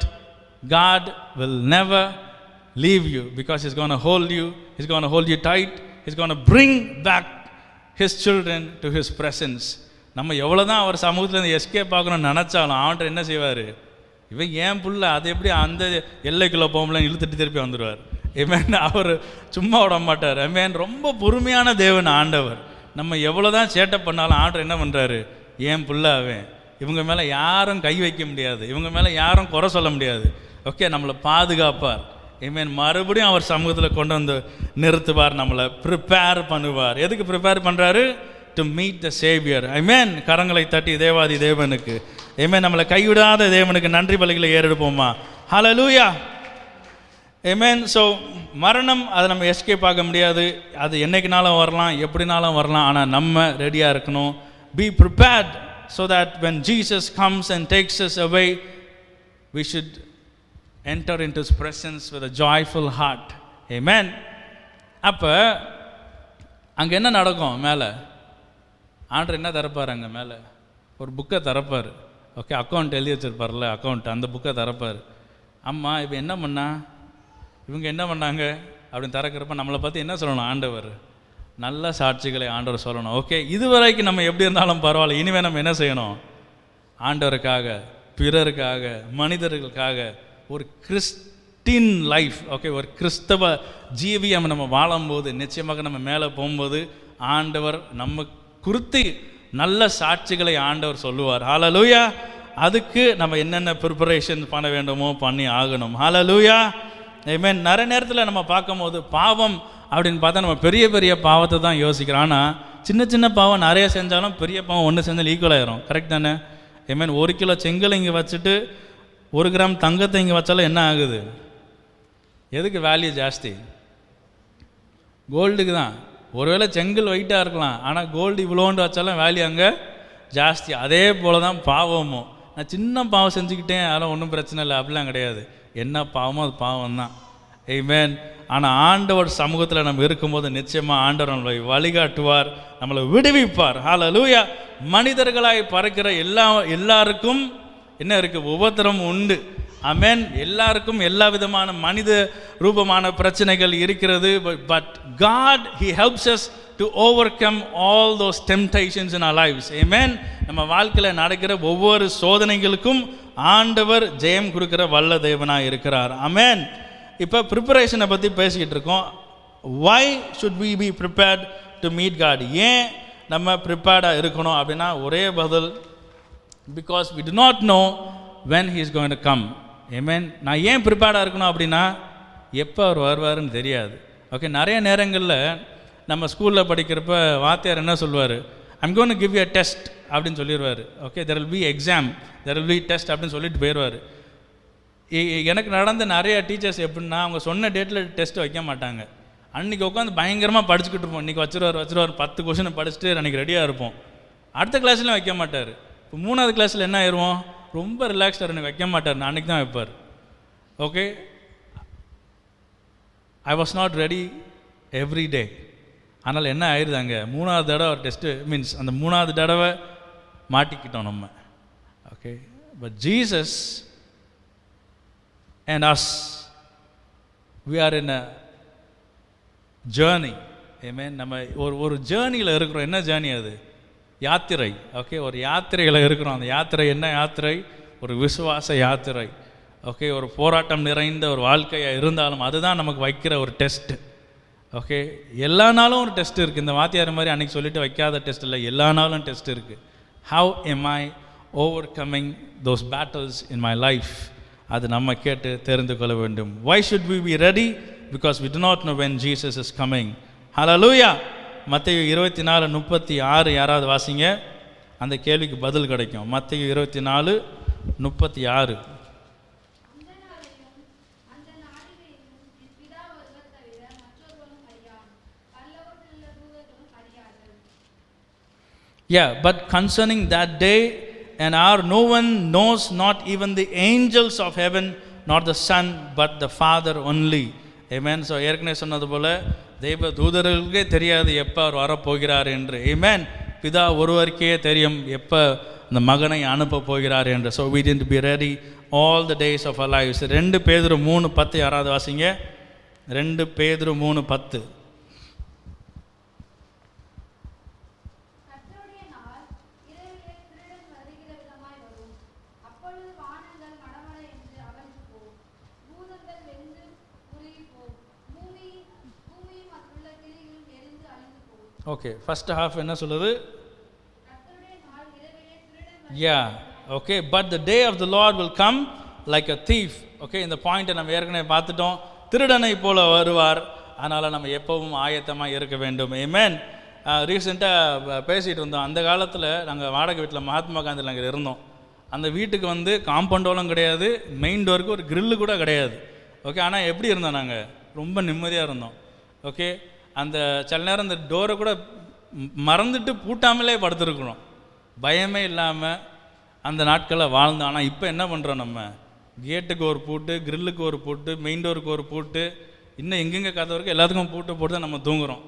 God will never leave you, because He's going to hold you. He's going to hold you tight. He's going to bring back His children to His presence. நம்ம எவ்வளோ தான் அவர் சமூகத்தில் escape ஆகணும்னு நினச்சாலும் அவன்கிட்ட என்ன செய்வார்? இவன் ஏன் புள்ள, அது எப்படி அந்த எல்லைக்குள்ளே போகலாம் இழுத்துட்டு திருப்பி வந்துடுவார். ஆமென். அவர் சும்மா விட மாட்டார். ஆமென். ரொம்ப பொறுமையான தேவன் ஆண்டவர். நம்ம எவ்வளோ தான் சேட்டை பண்ணாலும் ஆண்டவர் என்ன பண்ணுறாரு? ஏன் புள்ள அவன், இவங்க மேலே யாரும் கை வைக்க முடியாது, இவங்க மேலே யாரும் குறை சொல்ல முடியாது. ஓகே, நம்மளை பாதுகாப்பார். ஆமென். மறுபடியும் அவர் சமூகத்தில் கொண்டு வந்து நிறுத்துவார், நம்மளை ப்ரிப்பேர் பண்ணுவார். எதுக்கு ப்ரிப்பேர் பண்ணுறாரு? To meet the saviour. ஆமென். கரங்களை தட்டி தேவாதி தேவனுக்கு, ஆமென், நம்மளை கைவிடாத தேவனுக்கு நன்றி பலிகளை ஏறெடுப்போமா. ஹல்லேலூயா, ஆமென். ஸோ மரணம், அதை நம்ம எஸ்கேப் ஆக முடியாது. அது என்னைக்குனாலும் வரலாம், எப்படினாலும் வரலாம். ஆனால் நம்ம ரெடியாக இருக்கணும். Be prepared so that when Jesus comes and takes us away, we should enter into His presence with a joyful heart. Amen. அப்போ அங்கே என்ன நடக்கும்? மேலே ஆண்டவர் என்ன தரப்பார்? அங்கே மேலே ஒரு புக்கை தரப்பார். ஓகே, அக்கௌண்ட் எழுதி வச்சிருப்பார்ல, அக்கௌண்ட், அந்த புக்கை தரப்பார். அம்மா இப்போ என்ன பண்ணா, இவங்க என்ன பண்ணாங்க அப்படின்னு திறக்கிறப்ப நம்மளை பார்த்து என்ன சொல்லணும்? ஆண்டவர் நல்ல சாட்சிகளை ஆண்டவர் சொல்லணும். ஓகே, இதுவரைக்கும் நம்ம எப்படி இருந்தாலும் பரவாயில்ல, இனிமேல் நம்ம என்ன செய்யணும்? ஆண்டவருக்காக, பிறருக்காக, மனிதர்களுக்காக ஒரு கிறிஸ்டின் லைஃப், ஓகே, ஒரு கிறிஸ்தவ ஜீவியம் நம்ம வாழும்போது நிச்சயமாக நம்ம மேலே போகும்போது ஆண்டவர் நம்ம குறித்து நல்ல சாட்சிகளை ஆண்டவர் சொல்லுவார். ஹல்லேலூயா. அதுக்கு நம்ம என்னென்ன ப்ரிப்பரேஷன் பண்ண வேண்டுமோ பண்ணி ஆகணும். ஹல்லேலூயா, ஆமென். நிறைய நேரத்தில் நம்ம பார்க்கும்போது பாவம் அப்படின்னு பார்த்தா நம்ம பெரிய பெரிய பாவத்தை தான் யோசிக்கிறோம். ஆனால் சின்ன சின்ன பாவம் நிறைய செஞ்சாலும் பெரிய பாவம் ஒன்று செஞ்சாலும் ஈக்குவல் ஆயிரும். கரெக்ட் தானே? ஆமென். 1 கிலோ செங்கல் இங்கே வச்சுட்டு 1 கிராம் தங்கத்தை இங்கே வச்சாலும் என்ன ஆகுது? எதுக்கு வேல்யூ ஜாஸ்தி? கோல்டுக்கு தான். ஒருவேளை செங்கல் வெயிட்டாக இருக்கலாம், ஆனால் கோல்டு இவ்வளோண்டு வச்சாலும் வேல்யூ அங்கே ஜாஸ்தி. அதே போல் தான் பாவமும். நான் சின்ன பாவம் செஞ்சுக்கிட்டேன், அதெல்லாம் ஒன்றும் பிரச்சனை இல்லை, அப்படிலாம் கிடையாது. என்ன பாவமோ அது பாவம் தான். ஆமென். ஆனால் ஆண்டவர் சமூகத்தில் நம்ம இருக்கும்போது நிச்சயமாக ஆண்டவர் நம்மளை வழிகாட்டுவார், நம்மளை விடுவிப்பார். ஹல்லேலூயா. மனிதர்களாய் பறக்கிற எல்லாருக்கும் என்ன இருக்குது? உபத்திரம் உண்டு. ஆமென். எல்லாருக்கும் எல்லா விதமான மனித ரூபமான பிரச்சனைகள் இருக்கிறது. But God he helps us to overcome all those temptations in our lives. Amen. நம்ம வாழ்க்கையில் நடக்கிற ஒவ்வொரு சோதனைகளுக்கும் ஆண்டவர் ஜெயம் கொடுக்கிற வல்ல தேவனாக இருக்கிறார். ஆமென். இப்போ ப்ரிப்பரேஷனை பற்றி பேசிக்கிட்டு இருக்கோம். why should we be prepared to meet God? ஏன் நம்ம ப்ரிப்பேர்டாக இருக்கணும் அப்படின்னா ஒரே பதில், because we do not know when he is going to come. Amen. நான் ஏன் ப்ரிப்பேர்டாக இருக்கணும் அப்படின்னா எப்போ அவர் வருவாருன்னு தெரியாது. ஓகே, நிறைய நேரங்களில் நம்ம ஸ்கூலில் படிக்கிறப்ப வாத்தியார் என்ன சொல்லுவார்? I'm going to give you a test அப்படின்னு சொல்லிடுவார். Okay, there will be exam, there will be test அப்படின்னு சொல்லிட்டு போயிடுவார். எனக்கு நடந்த நிறைய டீச்சர்ஸ் எப்படின்னா, அவங்க சொன்ன டேட்டில் டெஸ்ட் வைக்க மாட்டாங்க. அன்றைக்கி உட்காந்து பயங்கரமாக படிச்சுக்கிட்டு இருப்போம். இன்றைக்கி வச்சுருவார் 10 கொஷினை படிச்சுட்டு அன்றைக்கி ரெடியாக இருப்போம். அடுத்த கிளாஸ்லையும் வைக்க மாட்டார். இப்போ 3வது கிளாஸில் என்ன ஆயிடுவோம்? ரொம்ப ரிலாக்ஸ்டாக எனக்கு வைக்க மாட்டார், நான் அன்றைக்கி தான் வைப்பார். Okay, I was not ready every day. அதனால் என்ன ஆயிடுது, அங்கே 3வது தடவை டெஸ்ட்டு மீன்ஸ் அந்த 3வது தடவை மாட்டிக்கிட்டோம் நம்ம. Okay, but Jesus and us, we are in a journey. Amen. நம்ம ஒரு ஜேர்னியில் இருக்கிறோம். என்ன ஜேர்னி அது? யாத்திரை. ஓகே, ஒரு யாத்திரையில் இருக்கிறோம். அந்த யாத்திரை என்ன யாத்திரை? ஒரு விசுவாச யாத்திரை. ஓகே, ஒரு போராட்டம் நிறைந்த ஒரு வாழ்க்கையாக இருந்தாலும் அதுதான் நமக்கு வைக்கிற ஒரு டெஸ்ட்டு. ஓகே, எல்லா நாளும் ஒரு டெஸ்ட் இருக்குது. இந்த வாத்தியார் மாதிரி அன்றைக்கி சொல்லிட்டு வைக்காத டெஸ்ட் இல்லை, எல்லா நாளும் டெஸ்ட் இருக்குது. how am I overcoming those battles in my life? அது நம்ம கேட்டு தெரிந்து கொள்ள வேண்டும். Why should we be ready? Because we do not know when Jesus is coming. Hallelujah. மத்தேயு 24:36 யாராவது வாசிங்க, அந்த கேள்விக்கு பதில் கிடைக்கும். மத்தேயு 24:36. Yeah, but concerning that day and hour no one knows, not even the angels of heaven, nor the Son, but the Father only. Amen. So ஏற்கனவே சொன்னது போல தெய்வ தூதர்களுக்கே தெரியாது எப்போ அவர் வரப்போகிறார் என்று. Amen. பிதா ஒருவருக்கே தெரியும் எப்போ அந்த மகனை அனுப்ப போகிறார் என்று. So we need to be ready all the days of our lives. 2 பேதுரு 3:10 யாராவது வாசிங்க. 2 பேதுரு 3:10. ஓகே, ஃபர்ஸ்ட் ஹாஃப் என்ன சொல்லுது? Okay, but the day of the Lord will come like a thief. Okay, இந்த பாயிண்ட்டை நம்ம ஏற்கனவே பார்த்துட்டோம். திருடனை போல வருவார், அதனால் நம்ம எப்பவும் ஆயத்தமாக இருக்க வேண்டும். ஆமென். ரீசெண்டாக பேசிகிட்டு இருந்தோம். அந்த காலத்தில் நாங்கள் வாடகை வீட்டில் மகாத்மா காந்தியில் நாங்கள் இருந்தோம். அந்த வீட்டுக்கு வந்து காம்பவுண்டோலும் கிடையாது, மெயின் டோருக்கு ஒரு கிரில்லு கூட கிடையாது. ஓகே, ஆனால் எப்படி இருந்தோம், நாங்கள் ரொம்ப நிம்மதியாக இருந்தோம். ஓகே, அந்த சில நேரம் அந்த டோரை கூட மறந்துட்டு பூட்டாமலே படுத்துருக்குறோம், பயமே இல்லாமல் அந்த நாட்களை வாழ்ந்தோம். ஆனால் இப்போ என்ன பண்ணுறோம், நம்ம கேட்டுக்கு ஒரு பூட்டு, கிரில்லுக்கு ஒரு பூட்டு, மெயின் டோருக்கு ஒரு பூட்டு, இன்னும் எங்கெங்கே கதவருக்கு எல்லாத்துக்கும் பூட்டு போட்டு தான் நம்ம தூங்குகிறோம்.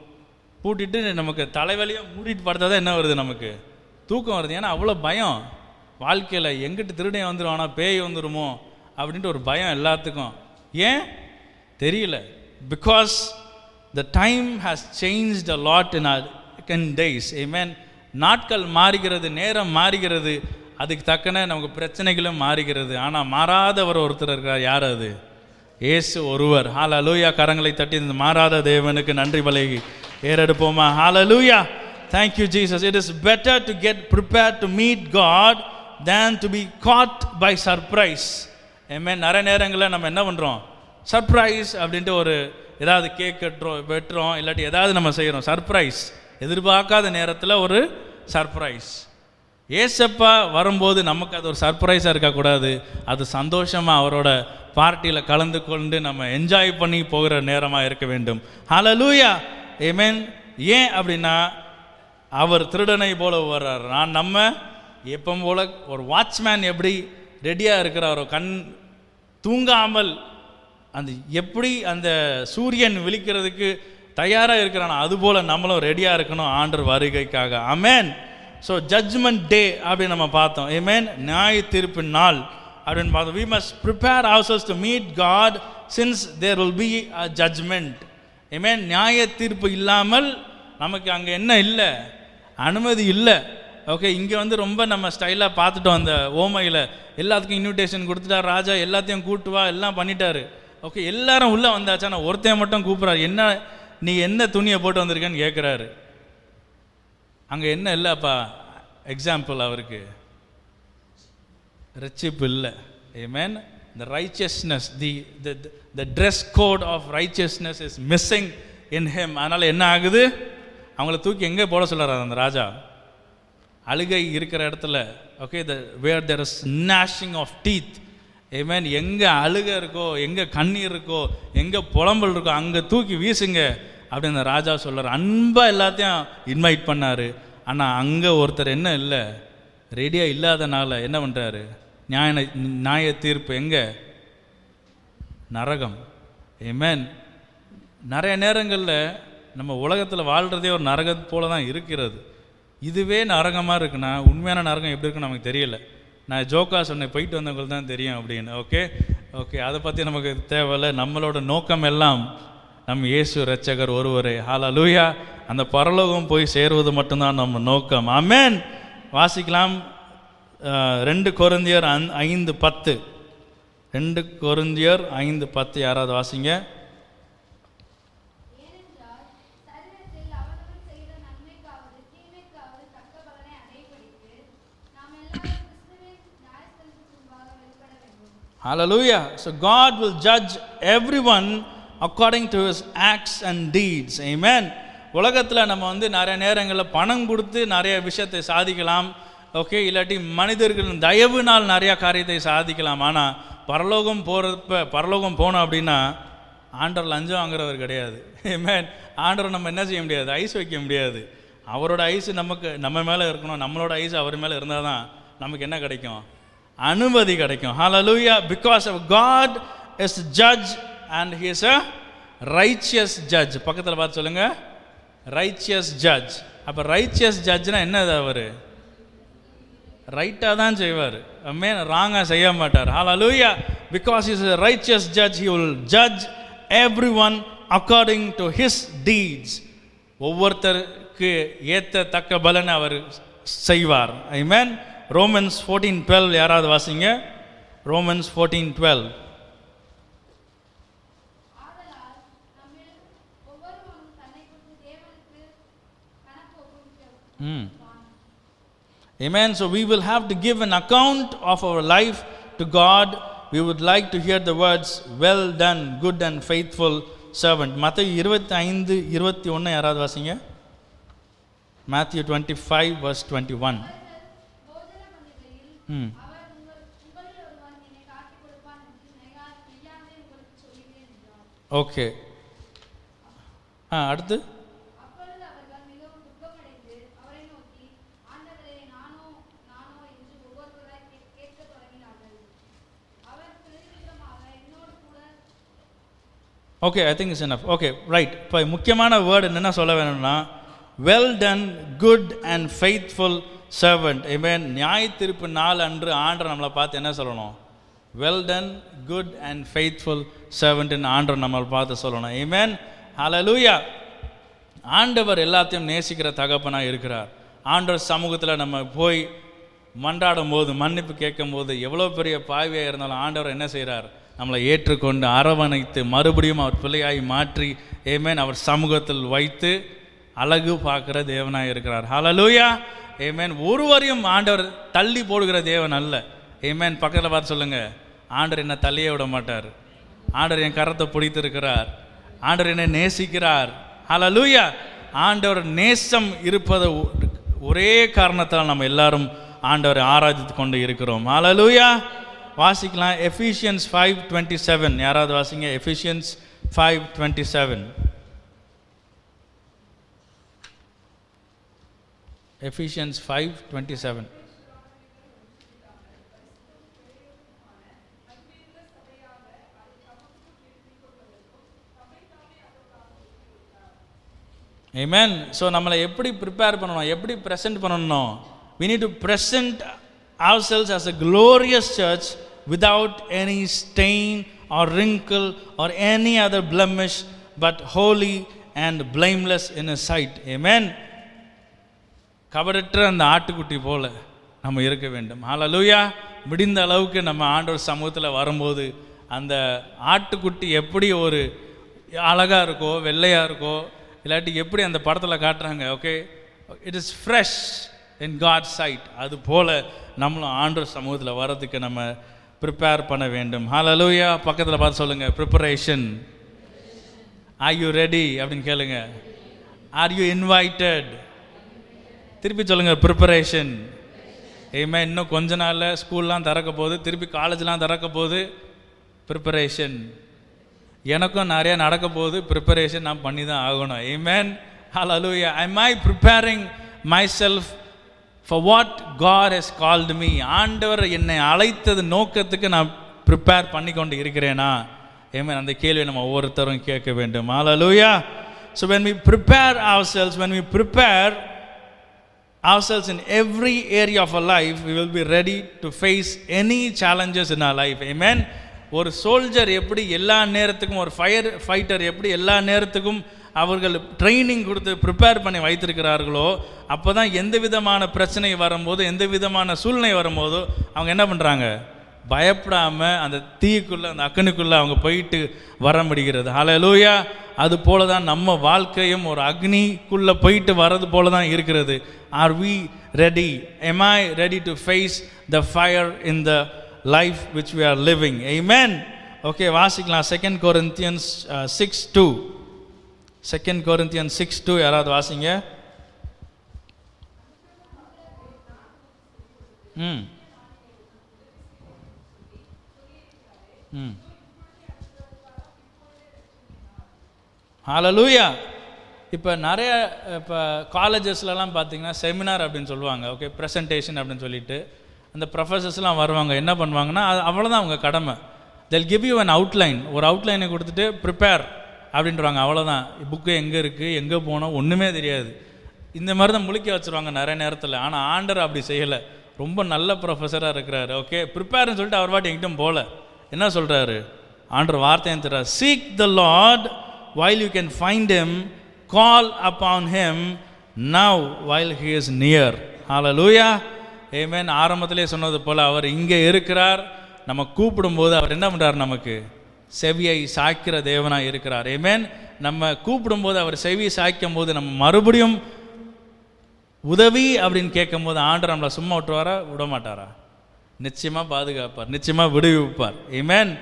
பூட்டிட்டு நமக்கு தலைவலியாக மூடிட்டு படுத்தா தான் என்ன வருது, நமக்கு தூக்கம் வருது. ஏன்னா அவ்வளோ பயம் வாழ்க்கையில், எங்கிட்டு திருடன் வந்துடுவானா, பேய் வந்துடுமோ அப்படின்ட்டு ஒரு பயம் எல்லாத்துக்கும். ஏன் தெரியல, because the time has changed a lot in our days. Amen. நாட்கள் மாறுகிறது, நேரம் மாறுகிறது, அதுக்கு தக்கன நமக்கு பிரச்சனைகளும் மாறுகிறது. ஆனால் மாறாதவர் ஒருத்தர் இருக்கிறார். யார் அது? இயேசு ஒருவர். ஹல்லேலூயா. கரங்களை தட்டி இந்த மாறாத தேவனுக்கு நன்றி பலகி ஏறெடுப்போமா. ஹல்லேலூயா. Thank you Jesus. It is better to get prepared to meet God than to be caught by surprise. Amen. நிறைய நேரங்களில் நம்ம என்ன பண்ணுறோம், சர்ப்ரைஸ் அப்படின்ட்டு ஒரு ஏதாவது கேக் வெட்டுறோம், இல்லாட்டி ஏதாவது நம்ம செய்கிறோம். சர்ப்ரைஸ், எதிர்பார்க்காத நேரத்தில் ஒரு சர்ப்ரைஸ். ஏசப்பா வரும்போது நமக்கு அது ஒரு சர்ப்ரைஸாக இருக்கக்கூடாது, அது சந்தோஷமாக அவரோட பார்ட்டியில் கலந்து கொண்டு நம்ம என்ஜாய் பண்ணி போகிற நேரமாக இருக்க வேண்டும். ஹல்லேலூயா, ஆமென். ஏன் அப்படின்னா அவர் திருடனை போல வர்றார். நம்ம எப்போ போல ஒரு வாட்ச்மேன் எப்படி ரெடியாக இருக்கிறாரோ, கண் தூங்காமல் அந்த எப்படி அந்த சூரியன் விழிக்கிறதுக்கு தயாராக இருக்கிறானோ அதுபோல் நம்மளும் ரெடியாக இருக்கணும் ஆண்டவர் வருகைக்காக. ஆமென். ஸோ ஜட்ஜ்மெண்ட் டே அப்படின்னு நம்ம பார்த்தோம். ஆமென். நியாய தீர்ப்பு நாள் அப்படின்னு பார்த்தோம். we must prepare ourselves to meet God since there will be a judgment. ஆமென். நியாய தீர்ப்பு இல்லாமல் நமக்கு அங்கே என்ன இல்லை, அனுமதி இல்லை. ஓகே, இங்கே வந்து ரொம்ப நம்ம ஸ்டைலாக பார்த்துட்டோம். அந்த ஓமையில் எல்லாத்துக்கும் இன்விடேஷன் கொடுத்துட்டார் ராஜா, எல்லாத்தையும் கூட்டுவா, எல்லாம் பண்ணிட்டாரு. ஓகே, எல்லாரும் உள்ளே வந்தாச்சா, நான் ஒருத்தையும் மட்டும் கூப்பிட்றாரு. என்ன நீ என்ன துணியை போட்டு வந்திருக்கேன்னு கேட்குறாரு. அங்கே என்ன இல்லைப்பா, எக்ஸாம்பிள் அவருக்கு ரட்சிப்பு இல்லை. ஆமென். the righteousness, the dress code of righteousness is missing in him. அதனால் என்ன ஆகுது, அவங்கள தூக்கி எங்கே போட சொல்கிறார் அந்த ராஜா, அழுகை இருக்கிற இடத்துல. Okay, where there is gnashing of teeth. ஆமென். எங்கே அழுகை இருக்கோ, எங்கே கண்ணீர் இருக்கோ, எங்கே புலம்பல் இருக்கோ அங்கே தூக்கி வீசுங்க அப்படின்னு அந்த ராஜா சொல்கிறார். அன்பாக எல்லாத்தையும் இன்வைட் பண்ணார். ஆனால் அங்கே ஒருத்தர் என்ன இல்லை, ரெடியாக இல்லாதனால என்ன பண்ணுறாரு, நியாய தீர்ப்பு எங்கே, நரகம். ஆமென். நிறைய நேரங்களில் நம்ம உலகத்தில் வாழ்கிறதே ஒரு நரகம் போல தான் இருக்கிறது. இதுவே நரகமாக இருக்குன்னா உண்மையான நரகம் எப்படி இருக்குன்னு நமக்கு தெரியல. நான் ஜோக்கா சொன்னேன், போயிட்டு வந்தவங்களுக்கு தான் தெரியும் அப்படின்னு. ஓகே, அதை பற்றி நமக்கு தேவையில்லை. நம்மளோட நோக்கம் எல்லாம் நம் இயேசு இரட்சகர் ஒருவரே. ஹல்லேலூயா. அந்த பரலோகம் போய் சேருவது மட்டும்தான் நம்ம நோக்கம். ஆமென். வாசிக்கலாம் 2 கொரிந்தியர் 5:10. 2 கொரிந்தியர் 5:10 யாராவது வாசிங்க. Hallelujah. So God will judge everyone according to his acts and deeds. Amen. உலகத்தில் நம்ம வந்து நிறைய நேரங்களில் பணம் கொடுத்து நிறைய விஷயத்தை சாதிக்கலாம். ஓகே, இல்லாட்டி மனிதர்களின் தயவுனால் நிறையா காரியத்தை சாதிக்கலாம். ஆனால் பரலோகம் போனோம் அப்படின்னா ஆண்டவர் லஞ்சம் வாங்குறவர் கிடையாது. ஆமென். ஆண்டவர் நம்ம என்ன செய்ய முடியாது, ஐஸ் வைக்க முடியாது. அவரோட ஐஸ் நம்ம மேலே இருக்கணும், நம்மளோட ஐஸ் அவர் மேலே இருந்தால் தான் நமக்கு என்ன கிடைக்கும், அனுமதி கிடைக்கும். Hallelujah. Because of God is judge and he is a righteous judge. பக்கத்தில் பார்த்து சொல்லுங்க, righteous judge. அப்போ righteous judgeனா என்னது, அவர் ரைட்டாக தான் செய்வார். ஆமென். ராங்காக செய்ய மாட்டார். Hallelujah. Because he is a righteous judge, he will judge everyone according to his deeds. ஒவ்வொருத்தருக்கு ஏற்ற தக்க பலனை அவர் செய்வார். Amen. Romans 14:12 யாராவது வாசிங்க. Romans 14:12. Amen. So we will have to give an account of our life to God. We would like to hear the words, well done good and faithful servant. மத்தேயு 25:21 யாராவது வாசிங்க. Matthew 25:21. ஓகே, அடுத்து okay, I think it's enough. Okay, right. இப்போ முக்கியமான word என்னென்ன சொல்ல வேணும்னா, well done good and faithful servant. ஆமென். நியாய தீர்ப்பு நாள் அன்று ஆண்டவர் நம்மளை பார்த்து என்ன சொல்லணும், well done good and faithful சர்வெண்ட்னு ஆண்டவர் நம்மளை பார்த்து சொல்லணும். ஆமென். ஹல்லேலூயா. ஆண்டவர் எல்லாத்தையும் நேசிக்கிற தகப்பனாக இருக்கிறார். ஆண்டவர் சமூகத்தில் நம்ம போய் மன்றாடும் போது, மன்னிப்பு கேட்கும் போது, எவ்வளோ பெரிய பாவியாக இருந்தாலும் ஆண்டவர் என்ன செய்கிறார், நம்மளை ஏற்றுக்கொண்டு அரவணைத்து மறுபடியும் அவர் பிள்ளையாய் மாற்றி ஆமென் அவர் சமூகத்தில் வைத்து அழகு பார்க்குற தேவனாக இருக்கிறார். ஹல்லேலூயா. ஆமென். ஒருவரையும் ஆண்டவர் தள்ளி போடுகிற தேவன் அல்ல. ஆமென். பக்கத்தில் பார்த்து சொல்லுங்க, ஆண்டவர் என்னை தள்ளியே விட மாட்டார். ஆண்டவர் என் கரத்தை பிடித்திருக்கிறார். ஆண்டவர் என்னை நேசிக்கிறார். ஹல்லேலூயா. ஆண்டவர் நேசம் இருப்பது ஒரே காரணத்தால் நம்ம எல்லாரும் ஆண்டவரை ஆராதித்து கொண்டு இருக்கிறோம். ஹல்லேலூயா. வாசிக்கலாம் எஃபீசியன்ஸ் 5:27. யாராவது வாசிங்க எஃபீசியன்ஸ் 5:27. எஃபீசியன்ஸ் 5:27. Amen. ஸோ நம்மளை எப்படி ப்ரிப்பேர் பண்ணணும், எப்படி ப்ரெசென்ட் பண்ணணும்? We need to present ourselves as a glorious church without any stain or wrinkle or any other blemish, but holy and blameless in His sight. Amen. கபடற்ற அந்த ஆட்டுக்குட்டி போல நம்ம இருக்க வேண்டும். ஹல்லேலூயா. முடிந்த அளவுக்கு நம்ம ஆண்டவர் சமூகத்தில் வரும்போது அந்த ஆட்டுக்குட்டி எப்படி ஒரு அழகாக இருக்கோ, வெள்ளையாக இருக்கோ, இல்லாட்டி எப்படி அந்த படத்தில் காட்டுறாங்க, okay, it is fresh in God sight, அது போல் நம்மளும் ஆண்டவர் சமூகத்தில் வர்றதுக்கு நம்ம ப்ரிப்பேர் பண்ண வேண்டும். ஹல்லேலூயா. பக்கத்தில் பார்த்து சொல்லுங்கள், ப்ரிப்பரேஷன். ஆர் யூ ரெடி அப்படின்னு கேளுங்க. R you invited? திருப்பி சொல்லுங்கள், ப்ரிப்பரேஷன். ஏமே இன்னும் கொஞ்ச நாளில் ஸ்கூல்லாம் திறக்க போகுது, திருப்பி காலேஜ்லாம் திறக்க போகுது. ப்ரிப்பரேஷன். எனக்கும் நிறையா நடக்க போகுது, ப்ரிப்பரேஷன் நான் பண்ணி தான் ஆகணும். ஆமென். ஹல்லேலூயா. am I preparing myself for what God has called me? ஆண்டவர் என்னை அழைத்தது நோக்கத்துக்கு நான் ப்ரிப்பேர் பண்ணி கொண்டு இருக்கிறேனா? ஆமென். அந்த கேள்வியை நம்ம ஒவ்வொருத்தரும் கேட்க வேண்டும். ஹல்லேலூயா. so when we prepare ourselves, when we prepare ourselves in every area of our life, we will be ready to face any challenges in our life. Amen. ஒரு சோல்ஜர் எப்படி எல்லா நேரத்துக்கும், ஒரு ஃபயர் ஃபைட்டர் எப்படி எல்லா நேரத்துக்கும் அவர்கள் ட்ரைனிங் கொடுத்து ப்ரிப்பேர் பண்ணி வைத்திருக்கிறார்களோ, அப்போ தான் எந்த விதமான பிரச்சனை வரும்போது, எந்த விதமான சூழ்நிலை வரும்போதோ அவங்க என்ன பண்ணுறாங்க, பயப்படாமல் அந்த தீக்குள்ளே, அந்த அக்னிக்குள்ளே அவங்க போயிட்டு வர முடிகிறது. ஹல்லேலூயா. அது போல தான் நம்ம வாழ்க்கையும் ஒரு அக்னிக்குள்ளே போயிட்டு வர்றது போல தான் இருக்கிறது. Are we ready? am I ready to face the fire in the life which we are living? Amen. Okay, வாசிக்கலாம் 2 Corinthians 6:2. 2 Corinthians 6:2 யாராவது வாசிங்க. ஹல்லேலூயா. இப்போ நிறைய இப்போ காலேஜஸ்லலாம் பார்த்தீங்கன்னா செமினார் அப்படின்னு சொல்லுவாங்க, ஓகே, ப்ரெசன்டேஷன் அப்படின்னு சொல்லிட்டு அந்த ப்ரொஃபஸர்ஸ்லாம் வருவாங்க. என்ன பண்ணுவாங்கன்னா, அவ்வளோதான் அவங்க கடமை. they'll give you an outline. ஒரு அவுட்லைனை கொடுத்துட்டு ப்ரிப்பேர் அப்படின்றாங்க, அவ்வளோதான். புக்கு எங்கே இருக்குது, எங்கே போனோம், ஒன்றுமே தெரியாது. இந்த மாதிரி தான் முழிக்க வச்சுருவாங்க நிறைய நேரத்தில். ஆனால் ஆண்டர் அப்படி செய்யலை. ரொம்ப நல்ல ப்ரொஃபஸராக இருக்கிறாரு. ஓகே, ப்ரிப்பேர்னு சொல்லிட்டு அவர் பாட்டு எங்கிட்டும் போகல. என்ன சொல்கிறாரு ஆண்டர்? வார்த்தையை தர்றார். Seek the Lord while you can find him, call upon him now while he is near. Hallelujah. Amen. ஆரம்பத்திலே சொன்னது போல் அவர் இங்கே இருக்கிறார். நம்ம கூப்பிடும்போது அவர் என்ன பண்ணுறார்? நமக்கு செவியை சாய்க்கிற தேவனாக இருக்கிறார். ஆமென். நம்ம கூப்பிடும்போது அவர் செவியை சாய்க்கும் போது நம்ம மறுபடியும் உதவி அப்படின்னு கேட்கும் போது ஆண்டவர் நம்மளை சும்மா விட்டுவாரா? விட மாட்டாரா? நிச்சயமாக பாதுகாப்பார், நிச்சயமாக விடுவிப்பார். ஆமென்.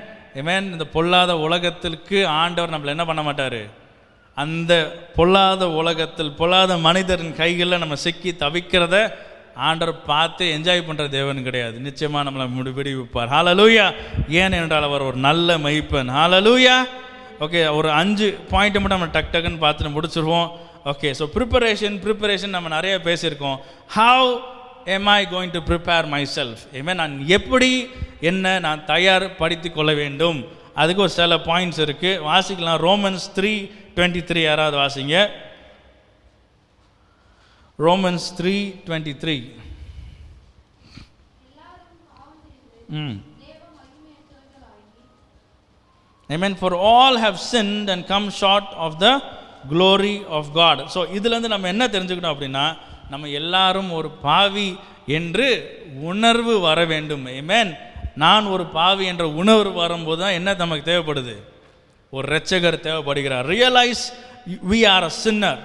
ஆமென். இந்த பொல்லாத உலகத்திற்கு ஆண்டவர் நம்மளை என்ன பண்ண மாட்டார்? அந்த பொல்லாத உலகத்தில் பொல்லாத மனிதரின் கைகளில் நம்ம சிக்கி தவிக்கிறத ஆண்டவர் பார்த்து என்ஜாய் பண்ணுற தேவன் கிடையாது. நிச்சயமாக நம்மளை விடுவிப்பார். ஹல்லேலூயா. ஏன் என்றால் அவர் ஒரு நல்ல மெய்ப்பன். ஹல்லேலூயா. ஓகே, ஒரு 5 பாயிண்ட்டை மட்டும் நம்ம டக்குன்னு பார்த்துட்டு முடிச்சிருவோம். ஓகே, ஸோ ப்ரிப்பரேஷன் நம்ம நிறைய பேசியிருக்கோம். How am I going to prepare myself? Amen. நான் எப்படி நான் தயார்படுத்தி கொள்ள வேண்டும்? அதுக்கு ஒரு சில பாயிண்ட்ஸ் இருக்குது. வாசிக்கலாம். ரோமன்ஸ் 3:23 யாராவது வாசிங்க. Romans 3:23. Amen. For all have sinned and come short of the glory of God. So இதுலேருந்து நம்ம என்ன தெரிஞ்சுக்கணும் அப்படின்னா, நம்ம எல்லாரும் ஒரு பாவி என்று உணர்வு வர வேண்டும். ஆமென். நான் ஒரு பாவி என்ற உணர்வு வரும்போது தான் என்ன நமக்கு தேவைப்படுது? ஒரு இரட்சகர் தேவைப்படுகிறார். Realise we are a sinner.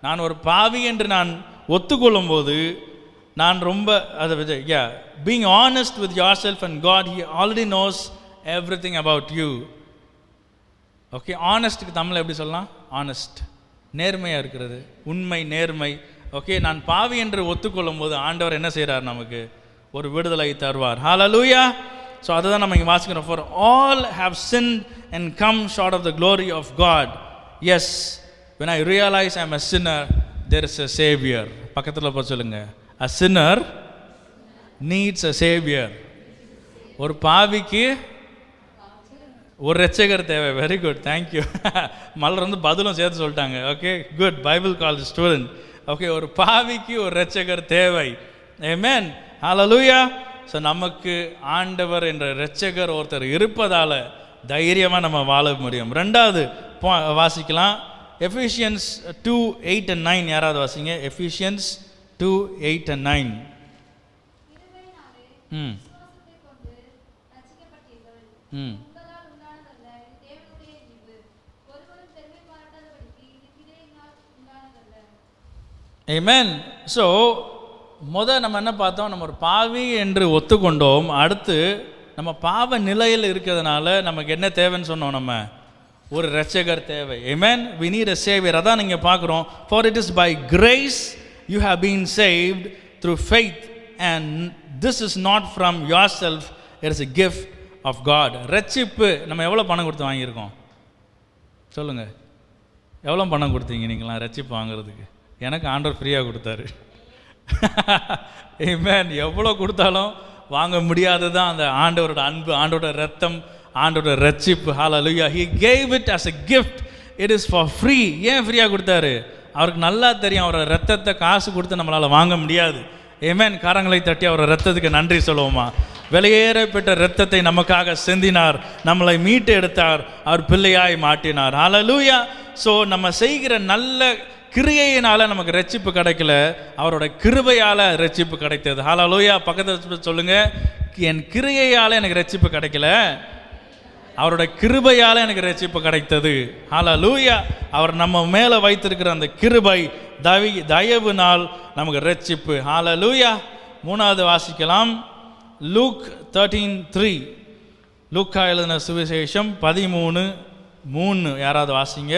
நான் ஒரு பாவி என்று நான் ஒத்துக்கொள்ளும் போது நான் ரொம்ப அதை being honest with yourself and God, he already knows everything about you. Okay, ஆனஸ்ட்டுக்கு தமிழ் எப்படி சொல்லலாம்? ஆனஸ்ட், நேர்மையாக இருக்கிறது, உண்மை, நேர்மை, ஓகே, நான் பாவி என்று ஒத்துக்கொள்ளும் போது ஆண்டவர் என்ன செய்கிறார்? நமக்கு ஒரு விடுதலை தருவார். ஹல்லேலூயா. ஸோ அதுதான் நம்ம இங்கே வாசிக்கிறோம். For all have sinned and come short of the glory of God. Yes, when I realize I'm a sinner, there is a savior. பக்கத்தில் போய் சொல்லுங்க, a sinner needs a savior. ஒரு பாவிக்கு ஒரு ரட்சகர் தேவை. Very good, thank you. மலர் வந்து பதிலும் சேர்த்து சொல்லிட்டாங்க. Okay, good, Bible college student. Okay, ஒரு பாவிக்கு ஒரு ரட்சகர் தேவை. ஆமென், ஹல்லேலூயா. ஸோ நமக்கு ஆண்டவர் என்ற ரட்சகர் ஒருத்தர் இருப்பதால் தைரியமாக நம்ம வாழ முடியும். ரெண்டாவது வாசிக்கலாம், எஃபிஷியன்ஸ் 2:8-9. யாராவது வாசிங்க, எஃபிஷியன்ஸ் 2:8-9. ம் ம் ஆமென். ஸோ நம்ம என்ன பார்த்தோம்? நம்ம ஒரு பாவி என்று ஒத்துக்கொண்டோம். அடுத்து நம்ம பாவ நிலையில் இருக்கிறதுனால நமக்கு என்ன தேவைன்னு சொன்னோம்? நம்ம ஒரு ரட்சகர் தேவை. ஆமென், we need a savior. அதான் நீங்கள் பார்க்குறோம், for it is by grace you have been saved through faith and this is not from yourself, it is a gift of God. ரட்சிப்பு நம்ம எவ்வளோ பணம் கொடுத்து வாங்கியிருக்கோம்? சொல்லுங்கள், எவ்வளோ பணம் கொடுத்தீங்க நீங்களாம் ரட்சிப்பு வாங்குறதுக்கு? எனக்கு ஆண்டவர் ஃப்ரீயாக கொடுத்தாரு. ஆமென். எவ்வளோ கொடுத்தாலும் வாங்க முடியாது தான் அந்த ஆண்டவரோட அன்பு, ஆண்டோட ரத்தம், ஆண்டோட ரட்சிப்பு. ஹல்லேலூயா. He gave it as a gift. It is for free. ஏன் ஃப்ரீயாக கொடுத்தாரு? அவருக்கு நல்லா தெரியும் அவரோட ரத்தத்தை காசு கொடுத்து நம்மளால் வாங்க முடியாது. ஆமென். கரங்களை தட்டி அவரோட ரத்தத்துக்கு நன்றி சொல்லுவோமா? விலையேறப்பட்ட ரத்தத்தை நமக்காக சிந்தினார், நம்மளை மீட்டு எடுத்தார், அவர் பிள்ளையாய் மாட்டினார். ஹல்லேலூயா. ஸோ நம்ம செய்கிற நல்ல கிரியையினால் நமக்கு ரட்சிப்பு கிடைக்கல, அவரோட கிருபையால் ரட்சிப்பு கிடைத்தது. ஹல்லேலூயா. பக்கத்தில் சொல்லுங்க, என் கிரியையால் எனக்கு ரட்சிப்பு கிடைக்கல, அவரோட கிருபையால் எனக்கு ரட்சிப்பு கிடைத்தது. ஹல்லேலூயா. அவர் நம்ம மேலே வைத்திருக்கிற அந்த கிருபை தயவுனால் நமக்கு ரட்சிப்பு. ஹல்லேலூயா. மூணாவது வாசிக்கலாம், லூக் 13:3. லூக்கா எழுதின சுவிசேஷம் 13:3. யாராவது வாசிங்க.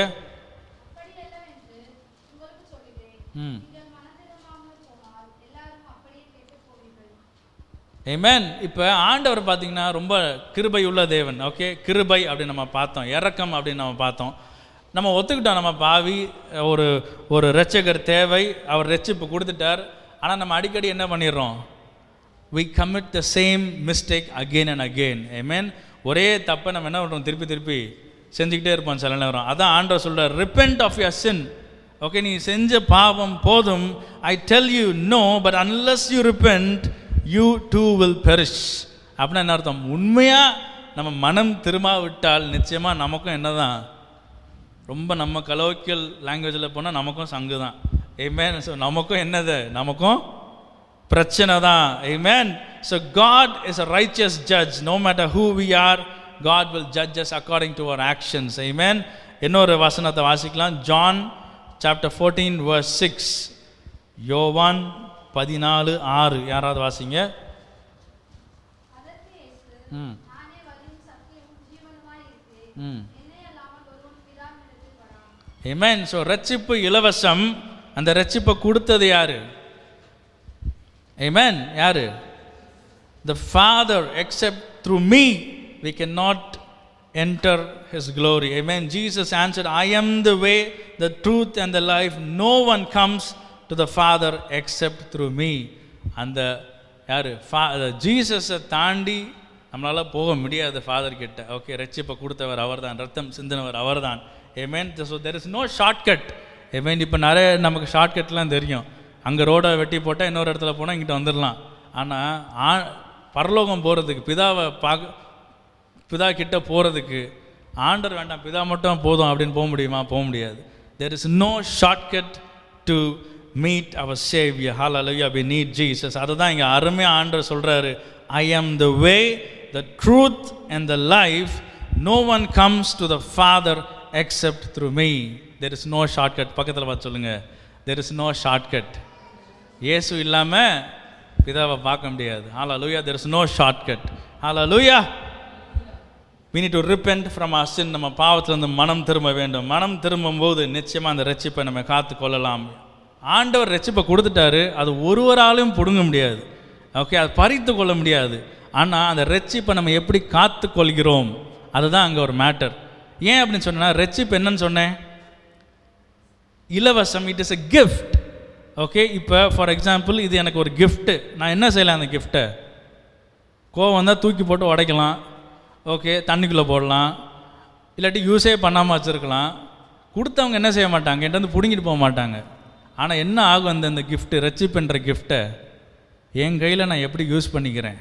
ஆமென். இப்போ ஆண்டவர் பார்த்தீங்கன்னா ரொம்ப கிருபை உள்ள தேவன். ஓகே, கிருபை அப்படின்னு நம்ம பார்த்தோம், இரக்கம் அப்படின்னு நம்ம பார்த்தோம். நம்ம ஒத்துக்கிட்டோம் நம்ம பாவி, ஒரு ரட்சகர் தேவை, அவர் ரட்சிப்பு கொடுத்துட்டார். ஆனால் நம்ம அடிக்கடி என்ன பண்ணிடுறோம்? we commit the same mistake again and again. Amen. ஒரே தப்பை நம்ம என்ன பண்ணுறோம்? திருப்பி செஞ்சுக்கிட்டே இருப்போம் சில நேரம். அதான் ஆண்டவர் சொல்கிறார், repent of your sin. Okay, நீ செஞ்ச பாவம் போதும். I tell you no, but unless you repent, you too will perish. அப்படின்னா என்ன அர்த்தம்? உண்மையாக நம்ம மனம் திரும்பாவிட்டால் நிச்சயமாக நமக்கும் என்ன தான், ரொம்ப நம்ம கலோக்கியல் லாங்குவேஜில் போனால் நமக்கும் சங்கு தான். ஆமென். ஸோ நமக்கும் என்னது, நமக்கும் பிரச்சனை தான். ஆமென். So God is a righteous judge. No matter who we are, God will judge us according to our actions. Amen. இன்னொரு வசனத்தை வாசிக்கலாம், John chapter 14 verse 6. யோவான் 14:6. யாராவது வாசிங்க. Amen. ஸோ ரட்சிப்பு இலவசம். அந்த ரட்சிப்பை கொடுத்தது யாரு? Amen. யாரு? The Father. Except through me we cannot enter his glory. Amen. Jesus answered, I am the way, the truth and the life. No one comes to the Father except through me. அந்த யாரு? ஜீசஸை தாண்டி நம்மளால் போக முடியாது father கிட்ட. Okay, ரட்சிப்பை கொடுத்தவர் அவர்தான், ரத்தம் சிந்தினவர் அவர்தான். Amen. So there is no shortcut. Amen. இப்போ நிறைய நமக்கு ஷார்ட்கட்லாம் தெரியும். அங்கே ரோடை வெட்டி போட்டால் இன்னொரு இடத்துல போனால் இங்கிட்ட வந்துடலாம். ஆனால் பரலோகம் போகிறதுக்கு, பிதாவை பிதா கிட்ட போகிறதுக்கு ஆண்டர் வேண்டாம், பிதா மட்டும் போதும் அப்படின்னு போக முடியுமா? போக முடியாது. There is no shortcut to meet our Savior. Hallelujah. We need Jesus. அதுதான் இங்கே அருமையாக ஆண்டர் சொல்கிறாரு, I am the way, the truth and the life. No one comes to the Father except through me. There is no shortcut. பக்கத்தில் பார்த்து சொல்லுங்கள், there is no shortcut. இயேசு இல்லாமல் பிதாவை பார்க்க முடியாது. Hallelujah. There is no shortcut. Hallelujah. We need to repent from our sin. நம்ம பாவத்திலிருந்து மனம் திரும்ப வேண்டும். மனம் திரும்பும் போது நிச்சயமாக அந்த ரட்சிப்பை நம்ம காத்து கொள்ளலாம். ஆண்டவர் ரட்சிப்பை கொடுத்துட்டாரு, அது ஒருவராலும் பிடுங்க முடியாது. ஓகே, அது பறித்து கொள்ள முடியாது. ஆனால் அந்த ரட்சிப்பை நம்ம எப்படி காத்து கொள்கிறோம், அதுதான் அங்கே ஒரு மேட்டர். ஏன் அப்படின்னு சொன்னால், ரட்சிப்பு என்னன்னு சொன்னேன், இலவசம். It is a gift. Okay, இப்போ ஃபார் எக்ஸாம்பிள் இது எனக்கு ஒரு கிஃப்ட்டு. நான் என்ன செய்யலாம் அந்த கிஃப்ட்டை? கோவம் வந்தால் தூக்கி போட்டு உடைக்கலாம், ஓகே, தண்ணிக்குள்ளே போடலாம், இல்லாட்டி யூஸே பண்ணாமல் வச்சுருக்கலாம். கொடுத்தவங்க என்ன செய்ய மாட்டாங்க, என்கிட்ட வந்து பிடுங்கிட்டு போக மாட்டாங்க. ஆனால் என்ன ஆகும், அந்த கிஃப்ட்டு, ரட்சிப்புன்ற கிஃப்ட்டை என் கையில் நான் எப்படி யூஸ் பண்ணிக்கிறேன்?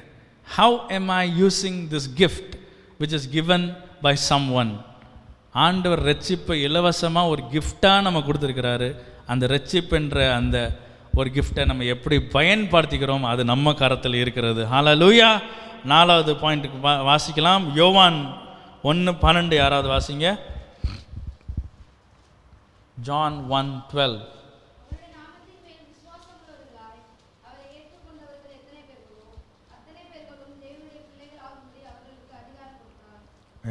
How am I using this gift which is given by someone? ஆண்டவர் ரட்சிப்பை இலவசமாக ஒரு கிஃப்டாக நம்ம கொடுத்துருக்கிறாரு. அந்த ரட்சிப்புன்ற அந்த ஒரு கிஃப்டை நம்ம எப்படி பயன்படுத்திக்கிறோம், அது நம்ம கரத்தில் இருக்கிறது. ஹல்லேலூயா. 4வது பாயிண்ட்டுக்கு வாசிக்கலாம். யோவான் 1:12 யாராவது வாசிங்க. John 1:12.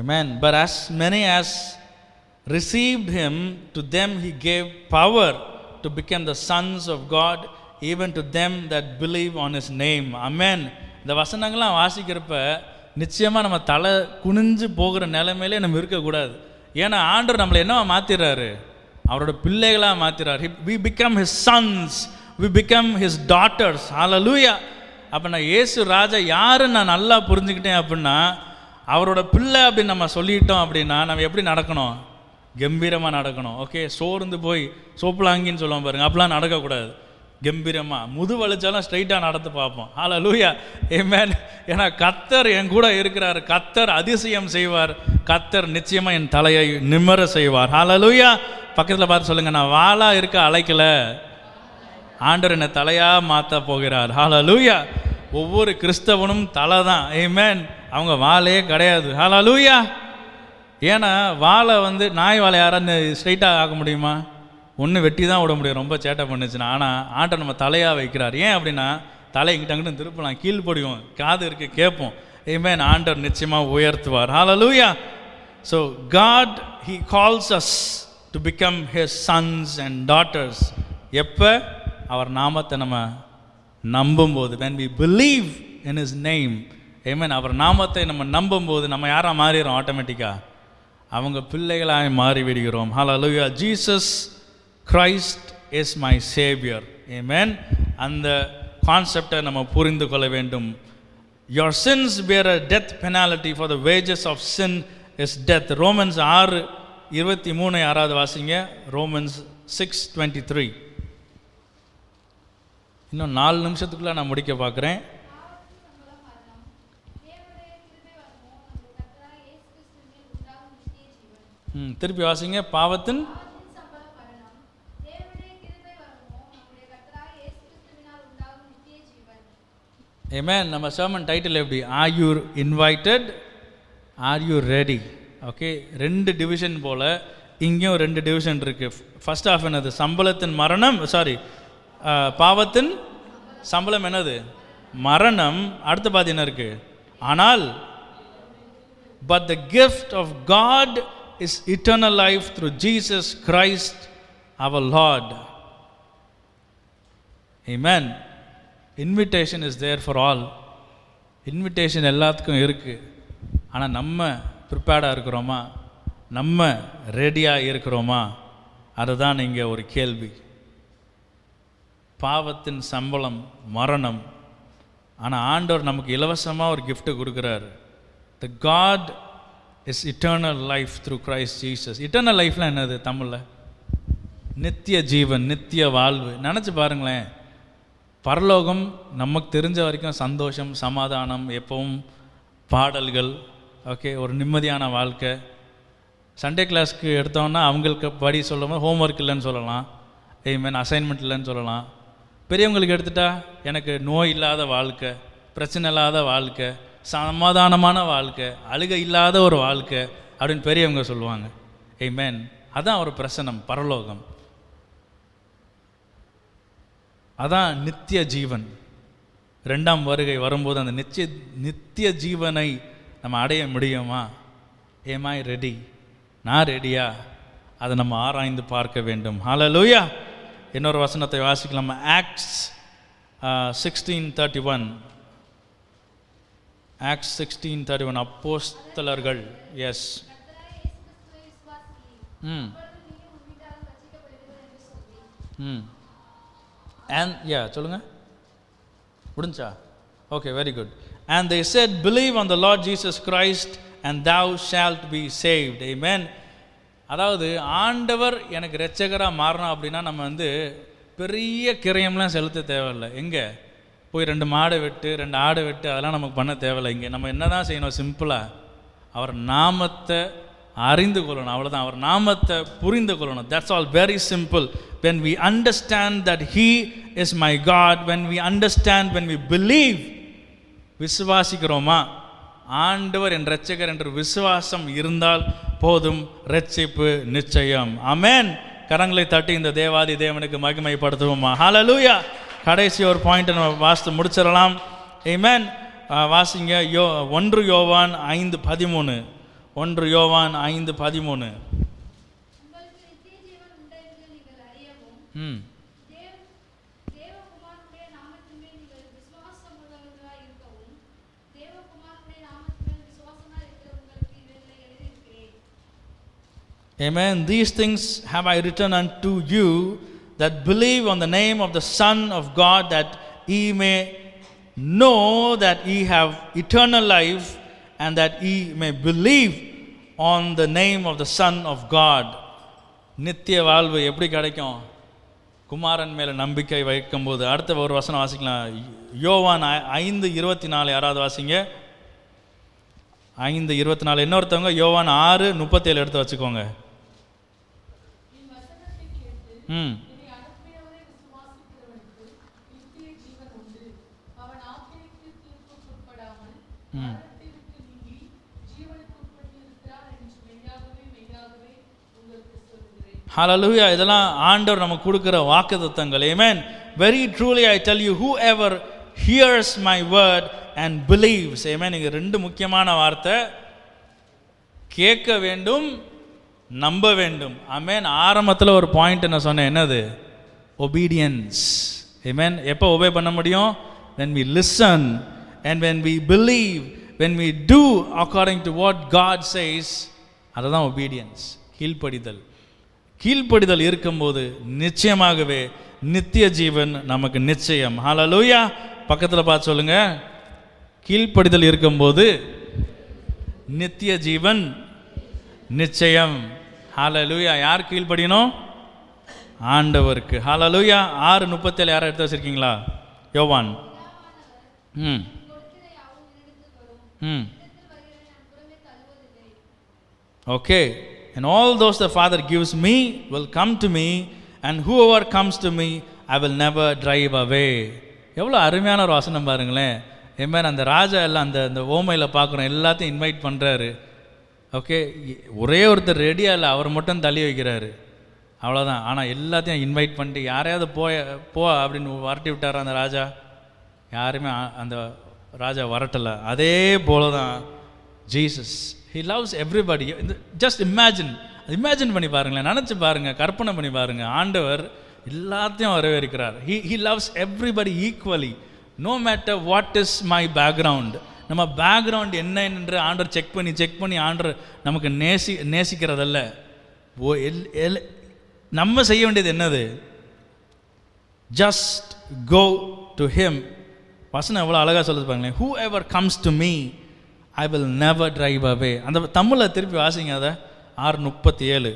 Amen. But as many as received him, to them he gave power to become the sons of God, even to them that believe on his name. Amen. இந்த வசனங்கள்லாம் வாசிக்கிறப்ப நிச்சயமாக நம்ம தலை குனிஞ்சு போகிற நிலைமையிலே நம்ம இருக்கக்கூடாது. ஏன்னா ஆண்டவர் நம்மளை என்னவா மாற்றிடுறாரு, அவரோட பிள்ளைகளாக மாற்றிறார். we become his sons, we become his daughters. Hallelujah. அப்போ நான் இயேசு ராஜா யாருன்னு நான் நல்லா புரிஞ்சுக்கிட்டேன் அப்படின்னா, அவரோட பிள்ளை அப்படின்னு நம்ம சொல்லிட்டோம் அப்படின்னா நம்ம எப்படி நடக்கணும், கம்பீரமாக நடக்கணும். ஓகே, சோர்ந்து போய் சோப்புலாங்கின்னு சொல்லுவோம் பாருங்க, அப்படிலாம் நடக்கக்கூடாது. கம்பீரமாக முது வலிச்சாலும் ஸ்ட்ரைட்டாக நடந்து பார்ப்போம். ஹல்லேலூயா. ஆமென். ஏன்னா கர்த்தர் என் கூட இருக்கிறார், கர்த்தர் அதிசயம் செய்வார், கர்த்தர் நிச்சயமாக என் தலையை நிமிர செய்வார். ஹல்லேலூயா. பக்கத்தில் பார்த்து சொல்லுங்கள், நான் வாளாக இருக்க அழைக்கல, ஆண்டவர் என்னை தலையாக மாற்ற போகிறார். ஹல்லேலூயா. ஒவ்வொரு கிறிஸ்தவனும் தலை தான். ஆமென். அவங்க வாளே கிடையாது. ஹல்லேலூயா. ஏன்னா வாளை நாய் வாழை யாரான்னு ஸ்ட்ரைட்டாக ஆக்க முடியுமா? ஒன்று வெட்டி தான் விட முடியும், ரொம்ப சேட்டை பண்ணுச்சுன்னா. ஆனால் ஆண்டை நம்ம தலையாக வைக்கிறார். ஏன் அப்படின்னா தலை இங்கிட்ட அங்கிட்ட திருப்பலாம், கீழ்படியும், காது இருக்கு கேட்போம். ஆமென். ஆண்டவர் நிச்சயமாக உயர்த்துவார். ஹல்லேலூயா. So God he calls us to become his sons and daughters. எப்போ? அவர் நாமத்தை நம்ம நம்பும்போது, when we believe in his name. ஆமென். அவர் நாமத்தை நம்ம நம்பும்போது நம்ம யாராக மாறிடுறோம், ஆட்டோமேட்டிக்காக அவங்க பிள்ளைகளாக மாறிவிடுகிறோம். ஹல்லேலூயா. Jesus Christ is my saviour. ஆமென். அந்த கான்செப்டை நம்ம புரிந்து கொள்ள வேண்டும். your sins bear a death penalty, for the wages of sin is death. Romans 6:23 யாராவது வாசிங்க. ரோமன்ஸ் 6:23. இன்னும் 4 நிமிஷத்துக்குள்ள நான் முடிக்க பார்க்குறேன். திருப்பி வாசிங்க. பாவத்தின் ஆமென். நம்ம சர்மன் டைட்டில் எப்படி? Are you invited, are you ready? Okay, 2 division போல் இங்கேயும் 2 டிவிஷன் இருக்குது. ஃபர்ஸ்ட் ஆஃப் என்னது? சம்பளத்தின் மரணம், பாவத்தின் சம்பளம் என்னது? மரணம். அடுத்த பாதி என்ன இருக்குது? ஆனால் but the gift of God is eternal life through Jesus Christ our Lord. Amen. Invitation is there for all. Invitation எல்லாத்துக்கும் இருக்குது. ஆனால் நம்ம ப்ரிப்பேர்டாக இருக்கிறோமா, நம்ம ரெடியாக இருக்கிறோமா, அதுதான் இங்கே ஒரு கேள்வி. பாவத்தின் சம்பளம் மரணம். ஆனால் ஆண்டவர் நமக்கு இலவசமாக ஒரு கிஃப்ட்டு கொடுக்குறாரு. The God is eternal life through Christ Jesus. eternal lifeலாம் என்னது தமிழில்? நித்திய ஜீவன், நித்திய வாழ்வு. நினச்சி பாருங்களேன், பரலோகம் நமக்கு தெரிஞ்ச வரைக்கும் சந்தோஷம், சமாதானம், எப்பவும் பாடல்கள், ஓகே, ஒரு நிம்மதியான வாழ்க்கை. சண்டே கிளாஸ்க்கு எடுத்தோன்னா அவங்களுக்கு படி சொல்லும்போது ஹோம்ஒர்க் இல்லைன்னு சொல்லலாம், ஆமென், அசைன்மெண்ட் இல்லைன்னு சொல்லலாம். பெரியவங்களுக்கு எடுத்துட்டா எனக்கு நோய் இல்லாத வாழ்க்கை, பிரச்சனை இல்லாத வாழ்க்கை, சமாதானமான வாழ்க்கை, அழுகை இல்லாத ஒரு வாழ்க்கை அப்படின்னு பெரியவங்க சொல்லுவாங்க. ஆமென். அதான் ஒரு பிரசனம், பரலோகம். அதான் நித்திய ஜீவன். 2ஆம் வருகை வரும்போது அந்த நித்திய ஜீவனை நம்ம அடைய முடியுமா? am I ready? நான் ரெடியா? அதை நம்ம ஆராய்ந்து பார்க்க வேண்டும். ஹல்லேலூயா. இன்னொரு வசனத்தை வாசிக்கலாம். ஆக்ட்ஸ் 16:31. ஆக்ட்ஸ் 16:31. அப்போஸ்தலர்கள். எஸ். And சொல்லுங்க, முடிஞ்சா? Okay, very good. And they said, believe on the Lord Jesus Christ and thou shalt be saved. Amen. அதாவது ஆண்டவர் எனக்கு இரட்சகராக மாறணும் அப்படின்னா நம்ம பெரிய கிரயம்லாம் செலுத்த தேவையில்லை. எங்கே போய் 2 மாடை வெட்டு 2 ஆடை வெட்டு அதெல்லாம் நமக்கு பண்ண தேவையில்லை. இங்கே நம்ம என்ன தான் செய்யணும்? சிம்பிளாக அவர் நாமத்தை அறிந்து கொள்ளணும், அவ்வளோதான். அவர் நாமத்தை புரிந்து கொள்ளணும். That's all, very simple. when we understand that he is my God, when we understand, when we believe, விசுவாசிக்கிறோமா ஆண்டவர் என் இரட்சகர் என்ற விசுவாசம் இருந்தால் போதும், இரட்சிப்பு நிச்சயம். ஆமென். கரங்களை தட்டி இந்த தேவாதி தேவனுக்கு மகிமைப்படுத்துவோமா? ஹல்லேலூயா. கடைசி ஒரு பாயிண்ட் நம்ம வாசித்து முடிச்சிடலாம். ஆமென். வாசிங்க 1 யோவான் 5:13. 1 யோவான் 5:13. Amen. These things have I written unto you that believe on the name of the Son of God, that ye may know that ye have eternal life, and that ye may believe on the name of the Son of God. நித்திய வாழ்வு எப்படி கிடைக்கும்? குமாரன் மேலே நம்பிக்கை வைக்கும்போது. அடுத்த ஒரு வசனம் வாசிக்கலாம். யோவான் 5:24. யாராவது வாசிங்க. 5:24. இன்னொருத்தவங்க யோவான் 6:37 எடுத்து வச்சுக்கோங்க. ஹல்லேலூயா. இதெல்லாம் ஆண்டவர் நமக்கு கொடுக்கிற வாக்குத்தத்தங்கள். ஆமென். Very truly I tell you, whoever hears my word and believes. ஆமென். இங்க 2 முக்கியமான வார்த்தை. கேட்க வேண்டும், நம்ப வேண்டும். ஆமென். ஆரம்பத்தில் ஒரு பாயிண்ட் என்ன சொன்னேன், என்னது? obedience. ஆமென். எப்போ ஒபே பண்ண முடியும்? when we listen and when we believe, when we do according to what God says. அதுதான் obedience, கீழ்ப்படிதல். கீழ்ப்படிதல் இருக்கும்போது நிச்சயமாகவே நித்திய ஜீவன் நமக்கு நிச்சயம். ஹல்லேலூயா. பக்கத்தில் பார்த்து சொல்லுங்க, கீழ்ப்படிதல் இருக்கும்போது நித்திய ஜீவன் நிச்சயம். ஹல்லேலூயா. யார் கீழ்ப்படியணும்? ஆண்டவருக்கு. ஹல்லேலூயா. 6:37 யாரை எடுத்து வச்சிருக்கீங்களா? யோவான். Okay. And all those the Father gives me will come to me, and whoever comes to me I will never drive away. எவ்வளோ அருமையான ஒரு வசனம் பாருங்களேன். ஏமேன். அந்த ராஜா எல்லாம் அந்த ஓமையில் பார்க்குறோம், எல்லாத்தையும் இன்வைட் பண்ணுறாரு. ஓகே. ஒரே ஒருத்தர் ரெடியாக இல்லை, அவர் மட்டும் தள்ளி வைக்கிறாரு, அவ்வளோதான். ஆனால் எல்லாத்தையும் இன்வைட் பண்ணிட்டு யாரையாவது போ அப்படின்னு வரட்டி விட்டார் அந்த ராஜா. யாருமே அந்த ராஜா வரட்டலை. அதே போல தான் Jesus. He loves everybody. Just imagine பண்ணி பாருங்களேன், நினச்சி பாருங்கள், கற்பனை பண்ணி பாருங்கள். ஆண்டவர் எல்லாத்தையும் வரவேற்கிறார். He loves everybody equally, no matter what is my background. நம்ம பேக்ரவுண்ட் என்ன என்று ஆண்டவர் செக் பண்ணி ஆண்டவர் நமக்கு நேசிக்கிறதல்ல. நம்ம செய்ய வேண்டியது என்னது? just go to him. வசனம் எவ்வளோ அழகாக சொல்லுது பாருங்களேன். whoever comes to me I will never drive away. அந்த தமிழில் திருப்பி வாசிங்க அதை. 6:37.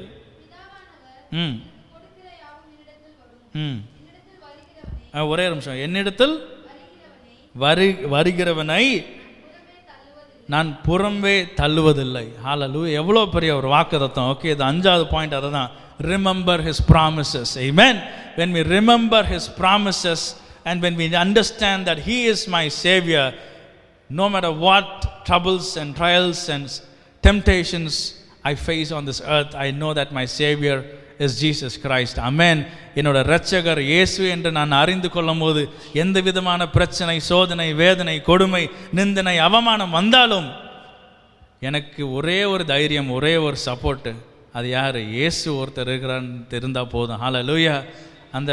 ஒரே நிமிஷம். என்னிடத்தில் வருகிறவனை நான் புறம்பே தள்ளுவதில்லை. ஹல்லேலூயா. எவ்வளோ பெரிய ஒரு வாக்குத்தத்தம். ஓகே. இது 5வது பாயிண்ட். அதை தான், remember his promises. Amen. When we remember his promises and when we understand that he is my savior, no matter what troubles and trials and temptations I face on this earth, I know that my savior is Jesus Christ. Amen. என்னோட இரட்சகர் இயேசு என்று நான் அறிந்து கொள்ளும் போது எந்த விதமான பிரச்சனை, சோதனை, வேதனை, கொடுமை, நிந்தனை, அவமானம் வந்தாலும் எனக்கு ஒரே ஒரு தைரியம், ஒரே ஒரு சப்போர்ட்டு. அது யார்? இயேசு ஒருத்தர் இருக்கிறான்னு தெரிந்தால் போதும். ஹல்லேலூயா. அந்த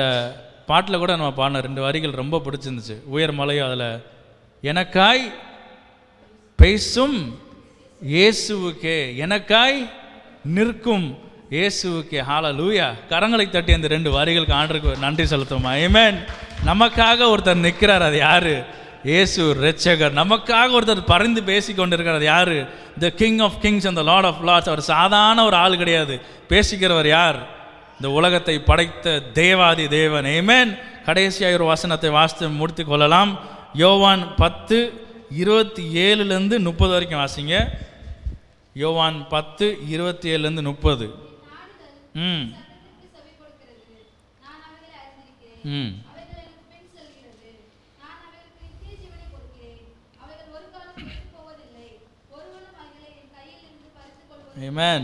பாட்டில் கூட நம்ம பாடின 2 வரிகள் ரொம்ப பிடிச்சிருந்துச்சு. உயர் மலையோ அதில் எனக்காய் பேசும் இயேசுவுக்கே, எனக்காய் நிற்கும் இயேசுவுக்கே. ஹல்லேலூயா. கரங்களை தட்டி அந்த 2 வரிகளுக்கு ஆண்டவருக்கு நன்றி செலுத்துவோம். ஆமென். நமக்காக ஒருத்தர் நிற்கிறார், அது யாரு? இயேசு இரட்சகர். நமக்காக ஒருத்தர் பரிந்து பேசி கொண்டிருக்கிறார், அது யாரு? The King of kings and the Lord of lords. அவர் சாதாரண ஒரு ஆள் கிடையாது. பேசிக்கிறவர் யார்? இந்த உலகத்தை படைத்த தேவாதி தேவன். ஆமென். கடைசியாக ஒரு வசனத்தை வாசித்து முடித்து கொள்ளலாம். யோவான் 10:27-30 வரைக்கும் வாசிங்க. யோவான் 10:27-30. Amen.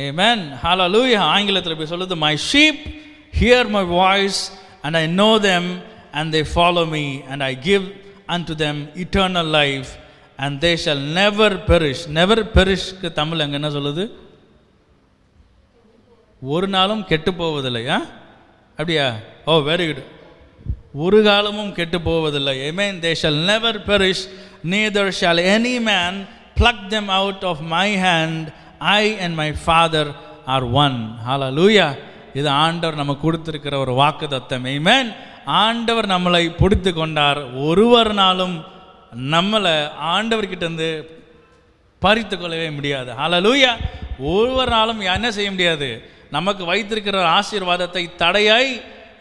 Amen. Hallelujah. ஆங்கிலத்தில் இப்படி சொல்லுது, my sheep hear my voice and I know them and they follow me and I give unto them eternal life and they shall never perish. never perish க்கு தமிழ் அங்க என்ன சொல்லுது? ஒரு நாளும் கெட்டு போவதில்லை. அப்படியா? ஓ, வெரி குட். ஒரு காலமும் கெட்டு போவதில்லை. Amen. They shall never perish, neither shall any man pluck them out of my hand. I and my Father are one. Hallelujah. இது ஆண்டவர் நமக்கு கொடுத்திருக்கிற ஒரு வாக்குத்தத்தம். Amen. ஆண்டவர் நம்மளை பிடித்து கொண்டார். ஒருவர்னாலும் நம்மளை ஆண்டவர்கிட்ட இருந்து பறித்து கொள்ளவே முடியாது. Hallelujah. ஒருவர்னாலும் என்ன செய்ய முடியாது? நமக்கு வைத்திருக்கிற ஆசீர்வாதத்தை தடையாய்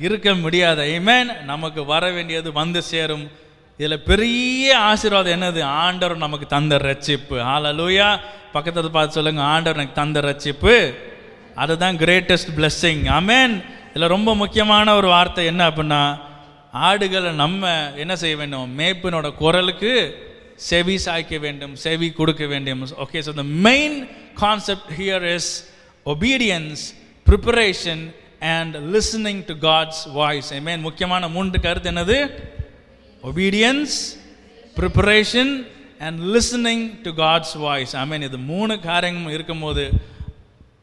இருக்க முடியாது. Amen. நமக்கு வர வேண்டியது வந்து சேரும். இதில் பெரிய ஆசீர்வாதம் என்னது? ஆண்டவர் நமக்கு தந்த ரட்சிப்பு. Hallelujah. பக்கத்தில் பார்த்து சொல்லுங்க, ஆண்டவர் எனக்கு தந்த ரட்சிப்பு, அதுதான் கிரேட்டஸ்ட் பிளெஸ்ஸிங். ஆமென். இதில் ரொம்ப முக்கியமான ஒரு வார்த்தை என்ன அப்படின்னா, ஆடுகளை நம்ம என்ன செய்ய வேண்டும்? மேய்ப்பினோட குரலுக்கு செவி சாய்க்க வேண்டும், செவி கொடுக்க வேண்டும். Okay, so the main concept here is obedience, preparation and listening to God's voice. ஆமென். முக்கியமான 3 கருத்து என்னது? Obedience, preparation and listening to God's voice. ஆமென். இது 3 காரியங்களும் இருக்கும்போது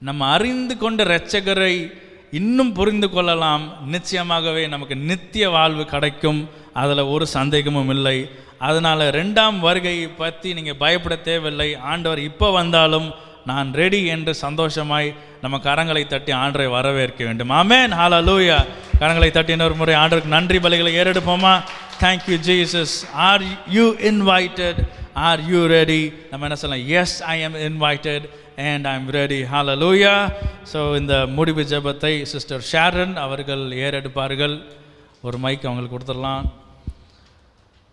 நம்ம அறிந்து கொண்ட இரட்சகரை இன்னும் புரிந்து கொள்ளலாம். நிச்சயமாகவே நமக்கு நித்திய வாழ்வு கிடைக்கும். அதில் ஒரு சந்தேகமும் இல்லை. அதனால் 2ஆம் வருகையை பற்றி நீங்கள் பயப்பட தேவையில்லை. ஆண்டவர் இப்போ வந்தாலும் நான் ரெடி என்று சந்தோஷமாய் நம்ம கரங்களை தட்டி ஆண்டவரை வரவேற்க வேண்டும். ஆமென். ஹல்லேலூயா. கரங்களை தட்டி இன்னொரு முறை ஆண்டவருக்கு நன்றி பலிகளை ஏறெடுப்போமா? Thank you Jesus. Are you invited? Are you ready? நம்ம என்ன சொல்லலாம்? Yes, I am invited and I am ready. Hallelujah. So இந்த முடிவு ஜெபத்தை சிஸ்டர் ஷாரன் அவர்கள் ஏறெடுப்பார்கள். ஒரு மைக் அவங்களுக்கு கொடுத்துடலாம்.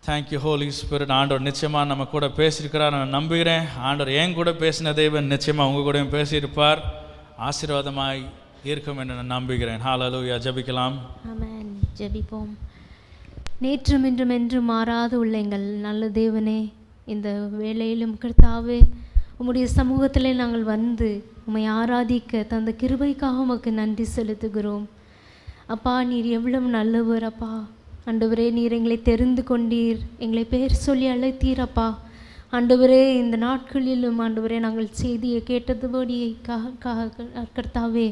Thank you Holy Spirit. ஆண்டவர் நிச்சயமாக நம்ம கூட பேசியிருக்கிறார் நான் நம்புகிறேன். ஆண்டவர் என் கூட பேசின தேவன் நிச்சயமாக உங்கள் கூடயும் பேசியிருப்பார். ஆசீர்வாதமாய் இருக்கும் என்று நான் நம்புகிறேன். ஹல்லேலூயா. ஜெபிக்கலாம். ஆமென். ஜெபிப்போம். நேற்றும் இன்றும் என்றும் மாறாது உள்ள எங்கள் நல்ல தேவனே, இந்த வேளையிலும் கர்த்தாவே உம்முடைய சமூகத்திலே நாங்கள் வந்து உம்மை ஆராதிக்க தந்த கிருபைக்காக உமக்கு நன்றி செலுத்துகிறோம். அப்பா, நீர் எவ்வளவு நல்லவர் அப்பா. ஆண்டவரே, நீர் எங்களை தெரிந்து கொண்டீர், எங்களை பேர் சொல்லி அழைத்தீரப்பா. ஆண்டவரே, இந்த நாட்களிலும் ஆண்டவரே நாங்கள் செய்தியை கேட்டதுபடி கர்த்தாவே,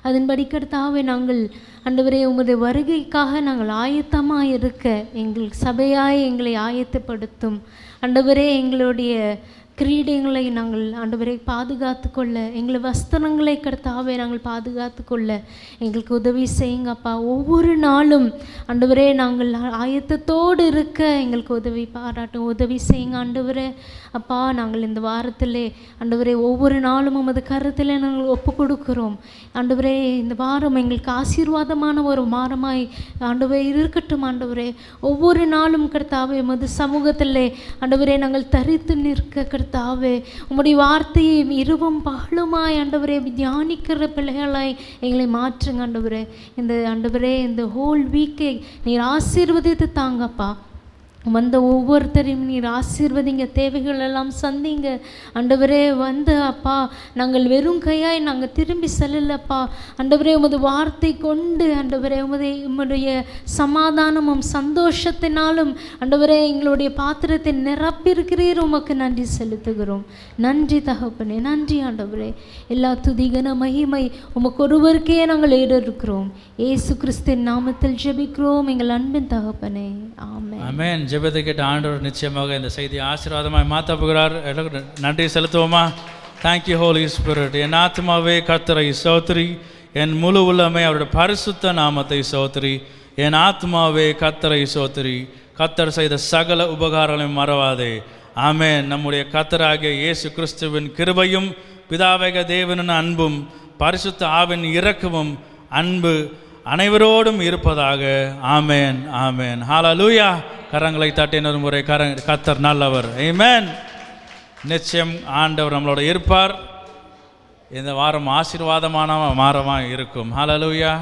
அதன்படி கர்த்தாவே நாங்கள் ஆண்டவரே உமது வருகைக்காக நாங்கள் ஆயத்தமாக இருக்க எங்கள் சபையாய் எங்களை ஆயத்தப்படுத்தும். ஆண்டவரே, எங்களுடைய கிரீடங்களை நாங்கள் ஆண்டவரை பாதுகாத்து கொள்ள, எங்களை வஸ்திரங்களை கர்த்தாவே நாங்கள் பாதுகாத்து கொள்ள எங்களுக்கு உதவி செய்யுங்கப்பா. ஒவ்வொரு நாளும் ஆண்டவரே நாங்கள் ஆயத்தத்தோடு இருக்க எங்களுக்கு உதவி பாராட்டும், உதவி செய்யுங்க ஆண்டவரே. அப்பா, நாங்கள் இந்த வாரத்திலே ஆண்டவரே ஒவ்வொரு நாளும் உமது கருத்திலே நாங்கள் ஒப்பு கொடுக்கிறோம். ஆண்டவரே, இந்த வாரம் எங்களுக்கு ஆசீர்வாதமான ஒரு வாரமாய் ஆண்டவரே இருக்கட்டும். ஆண்டவரே, ஒவ்வொரு நாளும் கர்த்தாவே உமது சமூகத்திலே ஆண்டவரே நாங்கள் தரித்து நிற்க கர்த்தாவே உம்முடைய வார்த்தையை இரவும் பகலுமாய் ஆண்டவரே தியானிக்கிற பிள்ளைகளாய் எங்களை மாற்றுங்க ஆண்டவரே. இந்த ஆண்டவரே இந்த ஹோல் வீக்கை நீர் ஆசீர்வதித்து தாங்கப்பா. வந்த ஒவ்வொருத்தரையும் நீர் ஆசீர்வதிங்க, தேவைகள் எல்லாம் சந்திங்க ஆண்டவரே. வந்து அப்பா நாங்கள் வெறும் கையாய் நாங்கள் திரும்பி செல்லலப்பா ஆண்டவரே. உமது வார்த்தை கொண்டு ஆண்டவரே உம்முடைய சமாதானமும் சந்தோஷத்தினாலும் ஆண்டவரே எங்களுடைய பாத்திரத்தை நிரப்பியிருக்கிறீர். உமக்கு நன்றி செலுத்துகிறோம். நன்றி தகப்பனே, நன்றி ஆண்டவரே. எல்லா துதிகன மகிமை உமக்கு ஒருவருக்கே நாங்கள் ஏறெடுக்கிறோம். இயேசு கிறிஸ்துவின் நாமத்தில் ஜெபிக்கிறோம் எங்கள் அன்பின் தகப்பனே. ஆமென். ஆமென். ஜெபத்தை கேட்ட ஆண்டவர் நிச்சயமாக இந்த செய்தியை ஆசீர்வாதமாய் மாற்ற போகிறார். நன்றி செலுத்துவோமா? Thank you Holy Spirit. என் ஆத்மாவே கர்த்தரை ஸ்தோத்திரி, என் முழு உள்ளமே அவருடைய பரிசுத்த நாமத்தை ஸ்தோத்திரி. என் ஆத்மாவே கர்த்தரை ஸ்தோத்திரி, கர்த்தர் செய்த சகல உபகாரங்களையும் மறவாதே. ஆமென். நம்முடைய கர்த்தராகிய இயேசு கிறிஸ்துவின் கிருபையும் பிதாவேக தேவனின் அன்பும் பரிசுத்த ஆவின் இரக்கமும் அன்பு அனைவரோடும் இருப்பதாக. ஆமென், ஆமென். ஹல்லேலூயா. கரங்களை தட்டினர் முறை கர்த்தர் நல்லவர். ஆமென். நிச்சயம் ஆண்டவர் நம்மளோட இருப்பார். இந்த வாரம் ஆசீர்வாதமான வாரமாக இருக்கும். ஹல்லேலூயா.